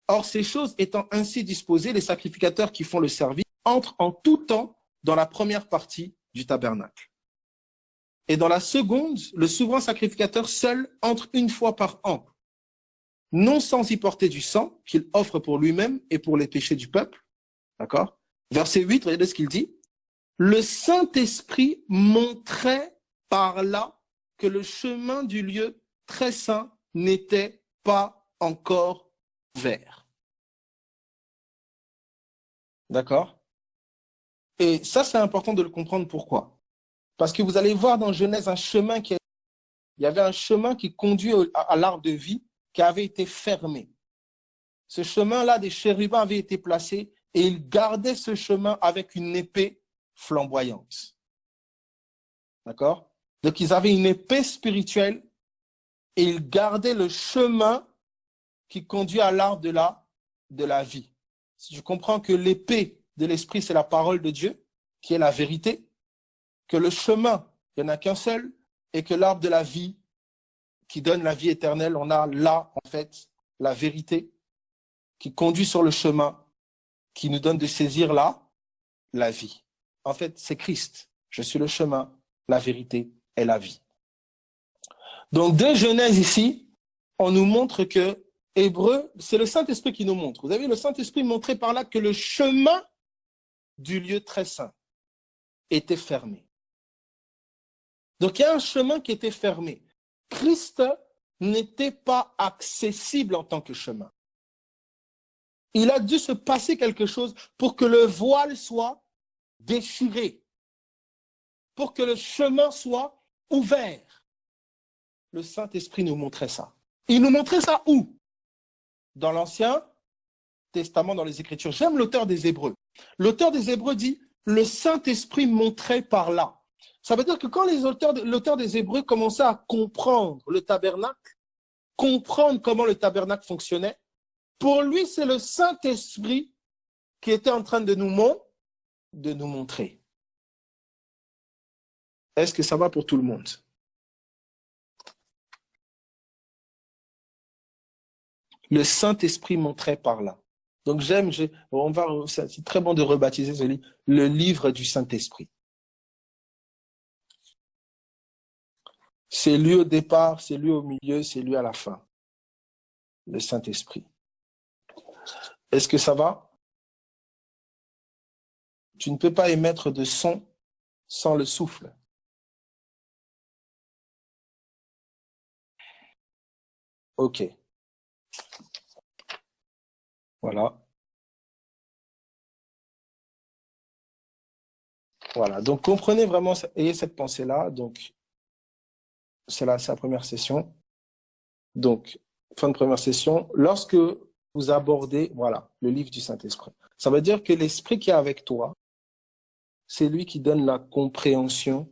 Or, ces choses étant ainsi disposées, les sacrificateurs qui font le service entrent en tout temps dans la première partie du tabernacle. Et dans la seconde, le souverain sacrificateur seul entre une fois par an, non sans y porter du sang qu'il offre pour lui-même et pour les péchés du peuple. D'accord? Verset 8, regardez ce qu'il dit. Le Saint-Esprit montrait par là que le chemin du lieu très saint n'était pas encore ouvert. D'accord? Et ça, c'est important de le comprendre. Pourquoi? Parce que vous allez voir dans Genèse un chemin il y avait un chemin qui conduit à l'arbre de vie qui avait été fermé. Ce chemin-là, des chérubins avaient été placés et ils gardaient ce chemin avec une épée flamboyante. D'accord? Donc, ils avaient une épée spirituelle et ils gardaient le chemin qui conduit à l'arbre de la vie. Si tu comprends que l'épée de l'esprit, c'est la parole de Dieu, qui est la vérité, que le chemin, il n'y en a qu'un seul, et que l'arbre de la vie, qui donne la vie éternelle, on a là, en fait, la vérité, qui conduit sur le chemin, qui nous donne de saisir la vie. En fait, c'est Christ. Je suis le chemin, la vérité et la vie. Donc, dès Genèse ici, on nous montre que Hébreu, c'est le Saint-Esprit qui nous montre. Vous avez le Saint-Esprit montré par là que le chemin du lieu très saint était fermé. Donc, il y a un chemin qui était fermé. Christ n'était pas accessible en tant que chemin. Il a dû se passer quelque chose pour que le voile soit déchiré, pour que le chemin soit ouvert. Le Saint-Esprit nous montrait ça. Il nous montrait ça où? Dans l'Ancien Testament, dans les Écritures. J'aime l'auteur des Hébreux. L'auteur des Hébreux dit « le Saint-Esprit montrait par là ». Ça veut dire que quand l'auteur des Hébreux commençait à comprendre le tabernacle, comprendre comment le tabernacle fonctionnait, pour lui, c'est le Saint-Esprit qui était en train de nous montrer. Est-ce que ça va pour tout le monde? Le Saint-Esprit montrait par là. Donc c'est très bon de rebaptiser ce livre, le livre du Saint-Esprit. C'est lui au départ, c'est lui au milieu, c'est lui à la fin. Le Saint-Esprit. Est-ce que ça va? Tu ne peux pas émettre de son sans le souffle. Ok. Voilà. Voilà. Donc, comprenez vraiment, ayez cette pensée-là. Donc, c'est la première session. Donc, fin de première session. Lorsque vous abordez, voilà, le livre du Saint-Esprit, ça veut dire que l'Esprit qui est avec toi, c'est lui qui donne la compréhension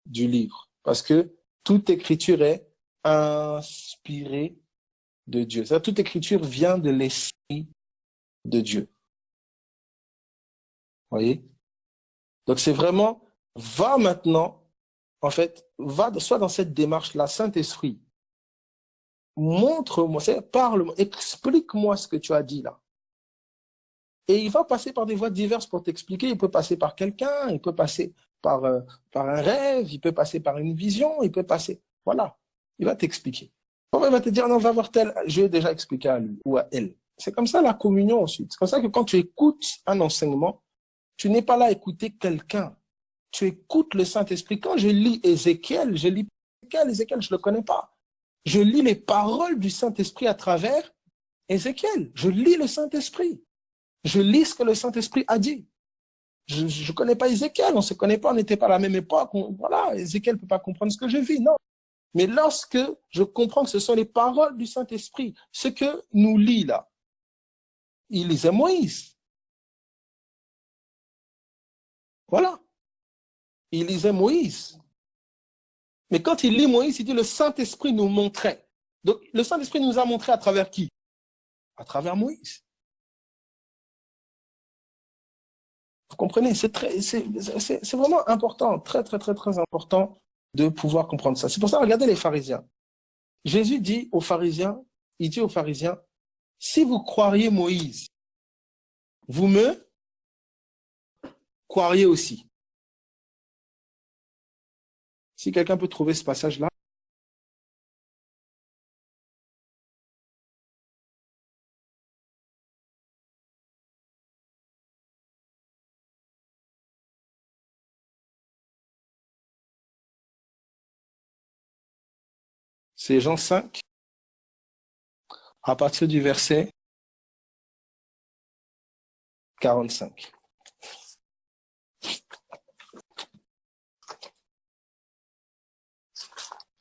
du livre. Parce que toute écriture est inspirée de Dieu. C'est-à-dire, toute écriture vient de l'Esprit de Dieu. Vous voyez? Donc, c'est vraiment, va maintenant, en fait, soit dans cette démarche-là, Saint-Esprit, montre-moi, parle-moi, explique-moi ce que tu as dit là. Et il va passer par des voies diverses pour t'expliquer. Il peut passer par quelqu'un, il peut passer par un rêve, il peut passer par une vision, il peut passer. Voilà, il va t'expliquer. Il va te dire, non, va voir tel. Je vais déjà expliquer à lui ou à elle. C'est comme ça la communion ensuite. C'est comme ça que quand tu écoutes un enseignement, tu n'es pas là à écouter quelqu'un. Tu écoutes le Saint-Esprit. Quand je lis Ézéchiel, je lis Ézéchiel, je ne le connais pas. Je lis les paroles du Saint-Esprit à travers Ézéchiel. Je lis le Saint-Esprit. Je lis ce que le Saint-Esprit a dit. Je ne connais pas Ézéchiel, on ne se connaît pas, on n'était pas à la même époque. Voilà, Ézéchiel ne peut pas comprendre ce que je vis, non. Mais lorsque je comprends que ce sont les paroles du Saint-Esprit, ce que nous lit là, il lisait Moïse. Voilà. Il lisait Moïse. Mais quand il lit Moïse, il dit le Saint-Esprit nous montrait. Donc le Saint-Esprit nous a montré à travers qui? À travers Moïse. Vous comprenez? C'est vraiment important, très, très, très, très important de pouvoir comprendre ça. C'est pour ça, regardez les pharisiens. Jésus dit aux pharisiens, si vous croiriez Moïse, vous me croiriez aussi. Si quelqu'un peut trouver ce passage-là. C'est Jean 5, à partir du verset 45.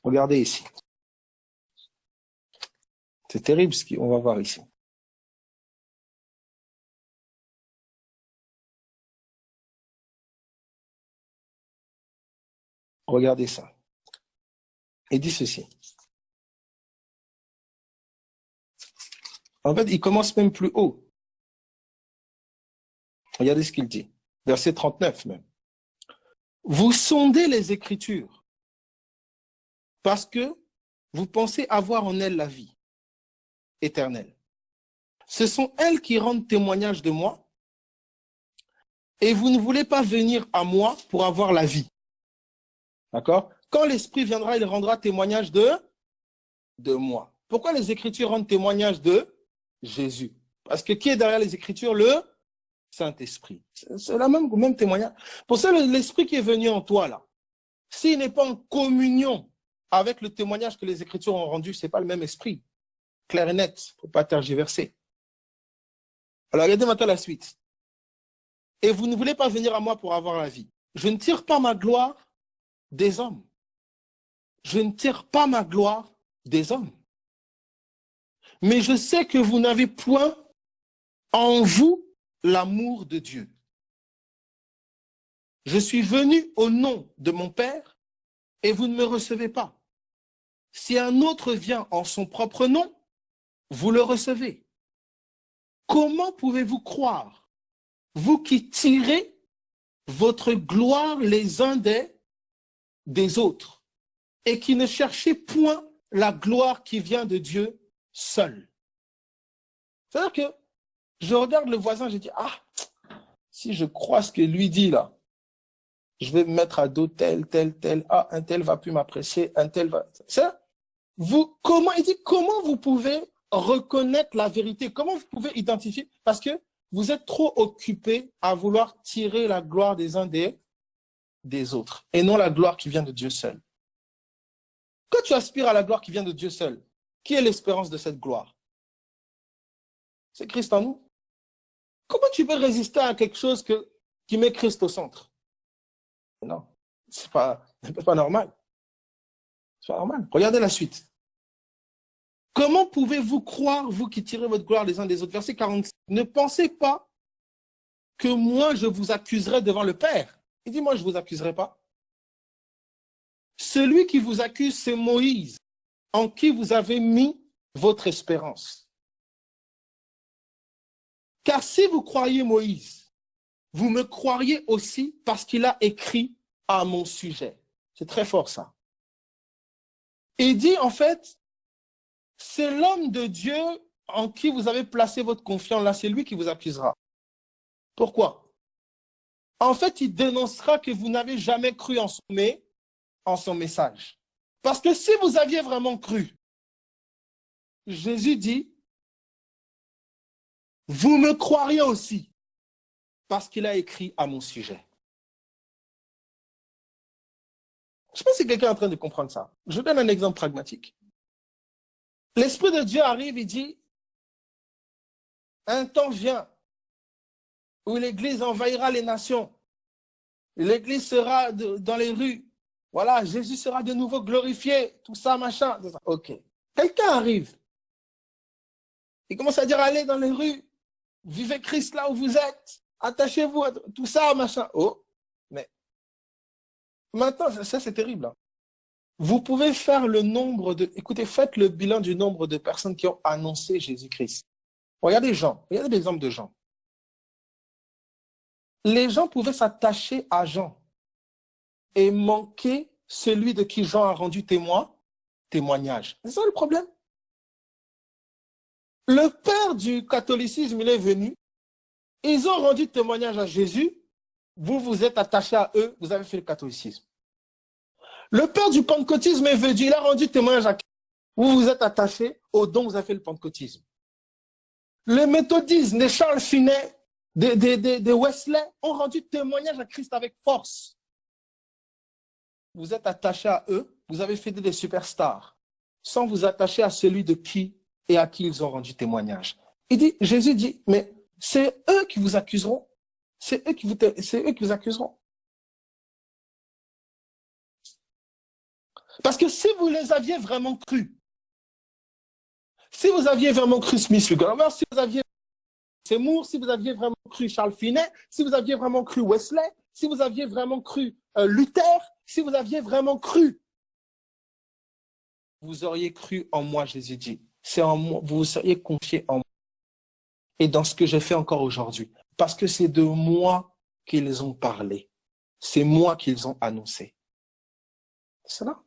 Regardez ici. C'est terrible ce qu'on va voir ici. Regardez ça. Il dit ceci. En fait, il commence même plus haut. Regardez ce qu'il dit. Verset 39 même. Vous sondez les Écritures parce que vous pensez avoir en elles la vie éternelle. Ce sont elles qui rendent témoignage de moi et vous ne voulez pas venir à moi pour avoir la vie. D'accord? Quand l'Esprit viendra, il rendra témoignage de moi. Pourquoi les Écritures rendent témoignage de Jésus? Parce que qui est derrière les Écritures? Le Saint-Esprit. C'est la même témoignage. Pour ça, l'Esprit qui est venu en toi, là, s'il n'est pas en communion avec le témoignage que les Écritures ont rendu, ce n'est pas le même esprit. Clair et net, il ne faut pas tergiverser. Alors, regardez maintenant la suite. Et vous ne voulez pas venir à moi pour avoir la vie. Je ne tire pas ma gloire des hommes. Je ne tire pas ma gloire des hommes. Mais je sais que vous n'avez point en vous l'amour de Dieu. Je suis venu au nom de mon Père et vous ne me recevez pas. Si un autre vient en son propre nom, vous le recevez. Comment pouvez-vous croire, vous qui tirez votre gloire les uns des autres et qui ne cherchez point la gloire qui vient de Dieu seul? C'est-à-dire que je regarde le voisin, je dis, ah, si je crois ce que lui dit là, je vais me mettre à dos tel, ah, un tel va plus m'apprécier, un tel va... Ça, il dit, comment vous pouvez reconnaître la vérité? Comment vous pouvez identifier? Parce que vous êtes trop occupés à vouloir tirer la gloire des uns des autres et non la gloire qui vient de Dieu seul. Quand tu aspires à la gloire qui vient de Dieu seul, qui est l'espérance de cette gloire? C'est Christ en nous. Comment tu peux résister à quelque chose qui met Christ au centre? Non, c'est pas normal. C'est pas normal. Regardez la suite. Comment pouvez-vous croire, vous qui tirez votre gloire les uns des autres? Verset 46. Ne pensez pas que moi je vous accuserai devant le Père. Il dit, moi je ne vous accuserai pas. Celui qui vous accuse, c'est Moïse, en qui vous avez mis votre espérance. Car si vous croyez Moïse, vous me croiriez aussi parce qu'il a écrit à mon sujet. C'est très fort ça. Il dit en fait, c'est l'homme de Dieu en qui vous avez placé votre confiance là, c'est lui qui vous accusera. Pourquoi? En fait, il dénoncera que vous n'avez jamais cru en son message. Parce que si vous aviez vraiment cru, Jésus dit, vous me croiriez aussi, parce qu'il a écrit à mon sujet. Je ne sais pas si quelqu'un est en train de comprendre ça. Je donne un exemple pragmatique. L'Esprit de Dieu arrive et dit, un temps vient où l'Église envahira les nations. L'Église sera dans les rues. Voilà, Jésus sera de nouveau glorifié. Tout ça, machin. Tout ça. OK. Quelqu'un arrive. Il commence à dire, allez dans les rues. Vivez Christ là où vous êtes. Attachez-vous à tout ça, machin. Oh, mais maintenant, ça c'est terrible. Hein. Vous pouvez faire le nombre de... Écoutez, faites le bilan du nombre de personnes qui ont annoncé Jésus-Christ. Regardez Jean. Regardez l'exemple de Jean. Les gens pouvaient s'attacher à Jean et manquer celui de qui Jean a rendu témoignage. C'est ça le problème. Le père du catholicisme, il est venu. Ils ont rendu témoignage à Jésus. Vous vous êtes attaché à eux. Vous avez fait le catholicisme. Le père du pentecôtisme est venu. Il a rendu témoignage à vous vous êtes attaché au don. Vous avez fait le pentecôtisme. Le méthodisme des Charles Finet, des Wesley ont rendu témoignage à Christ avec force. Vous êtes attaché à eux. Vous avez fait des superstars sans vous attacher à celui de qui et à qui ils ont rendu témoignage. Jésus dit, mais c'est eux qui vous accuseront. C'est eux qui vous accuseront. Parce que si vous les aviez vraiment cru, si vous aviez vraiment cru Smith Wigglesworth, si vous aviez Seymour, si vous aviez vraiment cru Charles Finet, si vous aviez vraiment cru Wesley, si vous aviez vraiment cru Luther, si vous aviez vraiment cru, vous auriez cru en moi, Jésus dit. C'est en moi, vous vous seriez confié en moi. Et dans ce que je fais encore aujourd'hui. Parce que c'est de moi qu'ils ont parlé. C'est moi qu'ils ont annoncé. C'est cela.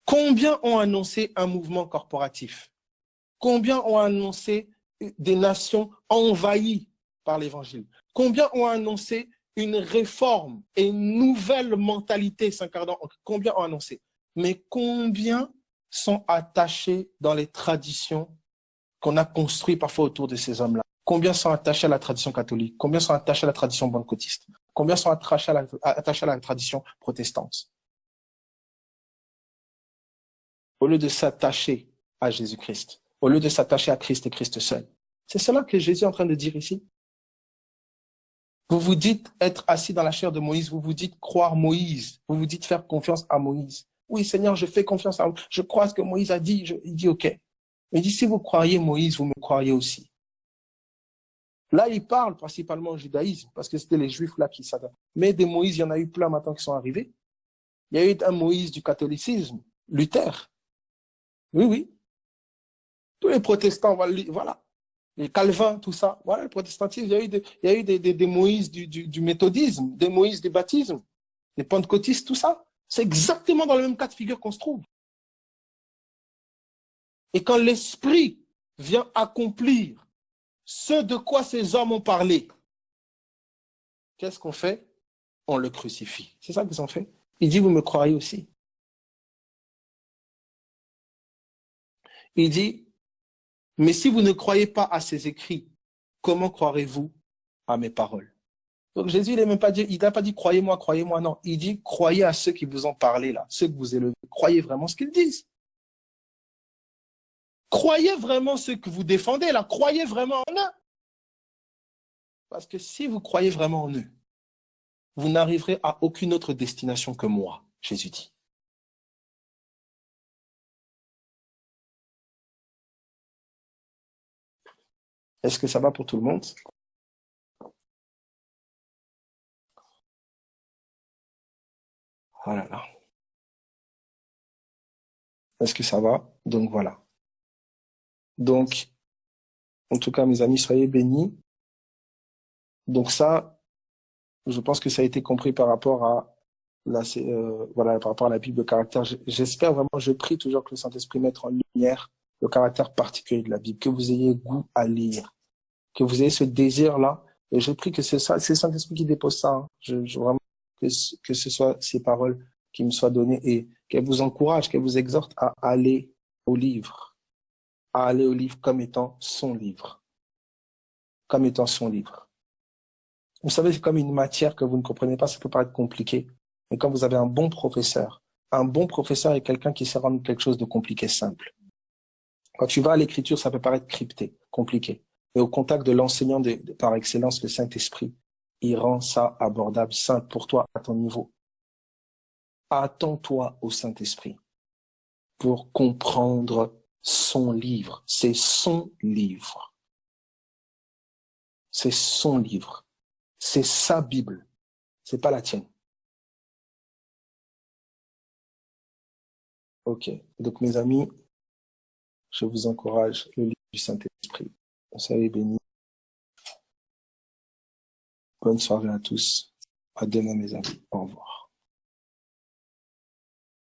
Combien ont annoncé un mouvement corporatif? Combien ont annoncé des nations envahies par l'évangile? Combien ont annoncé une réforme et une nouvelle mentalité s'incarnant? Combien ont annoncé? Mais combien sont attachés dans les traditions qu'on a construites parfois autour de ces hommes-là? Combien sont attachés à la tradition catholique? Combien sont attachés à la tradition pentecôtiste? Combien sont attachés à la tradition protestante? Au lieu de s'attacher à Jésus-Christ, au lieu de s'attacher à Christ et Christ seul. C'est cela que Jésus est en train de dire ici. Vous vous dites être assis dans la chair de Moïse, vous vous dites croire Moïse, vous vous dites faire confiance à Moïse. Oui, Seigneur, je fais confiance à Moïse. Je crois ce que Moïse a dit. Il dit, OK. Il dit, si vous croyez Moïse, vous me croyez aussi. Là, il parle principalement au judaïsme, parce que c'était les Juifs là qui s'adaptent. Mais des Moïse, il y en a eu plein maintenant qui sont arrivés. Il y a eu un Moïse du catholicisme, Luther. Oui, oui. Tous les protestants, voilà. Les Calvins, tout ça. Voilà, le protestantisme, il y a eu des Moïse du méthodisme, des Moïse du baptisme, des pentecôtistes, tout ça. C'est exactement dans le même cas de figure qu'on se trouve. Et quand l'Esprit vient accomplir ce de quoi ces hommes ont parlé, qu'est-ce qu'on fait? On le crucifie. C'est ça qu'ils ont fait. Il dit, vous me croyez aussi. Il dit, mais si vous ne croyez pas à ces écrits, comment croirez-vous à mes paroles? Donc Jésus, il n'a pas dit croyez-moi, non. Il dit croyez à ceux qui vous ont parlé là, ceux que vous élevez. Croyez vraiment ce qu'ils disent. Croyez vraiment ce que vous défendez là, croyez vraiment en eux. Parce que si vous croyez vraiment en eux, vous n'arriverez à aucune autre destination que moi, Jésus dit. Est-ce que ça va pour tout le monde? Oh là là. Est-ce que ça va? Donc voilà. Donc, en tout cas, mes amis, soyez bénis. Donc ça, je pense que ça a été compris par rapport à voilà, par rapport à la Bible, le caractère. J'espère vraiment, je prie toujours que le Saint-Esprit mette en lumière le caractère particulier de la Bible, que vous ayez goût à lire, que vous ayez ce désir-là. Et je prie que c'est ça, c'est le Saint-Esprit qui dépose ça. Hein. Je vraiment que ce soit ces paroles qui me soient données et qu'elles vous encouragent, qu'elles vous exhortent à aller au livre, comme étant son livre, comme étant son livre. Vous savez, c'est comme une matière que vous ne comprenez pas, ça peut paraître compliqué. Mais quand vous avez un bon professeur est quelqu'un qui sait rendre quelque chose de compliqué simple. Quand tu vas à l'écriture, ça peut paraître crypté, compliqué. Mais au contact de l'enseignant par excellence, le Saint-Esprit, il rend ça abordable, simple pour toi, à ton niveau. Attends-toi au Saint-Esprit pour comprendre son livre. C'est son livre. C'est son livre. C'est sa Bible. C'est pas la tienne. Ok. Donc, mes amis, je vous encourage, le livre du Saint-Esprit. Soyez bénis. Bonne soirée à tous. À demain, mes amis. Au revoir.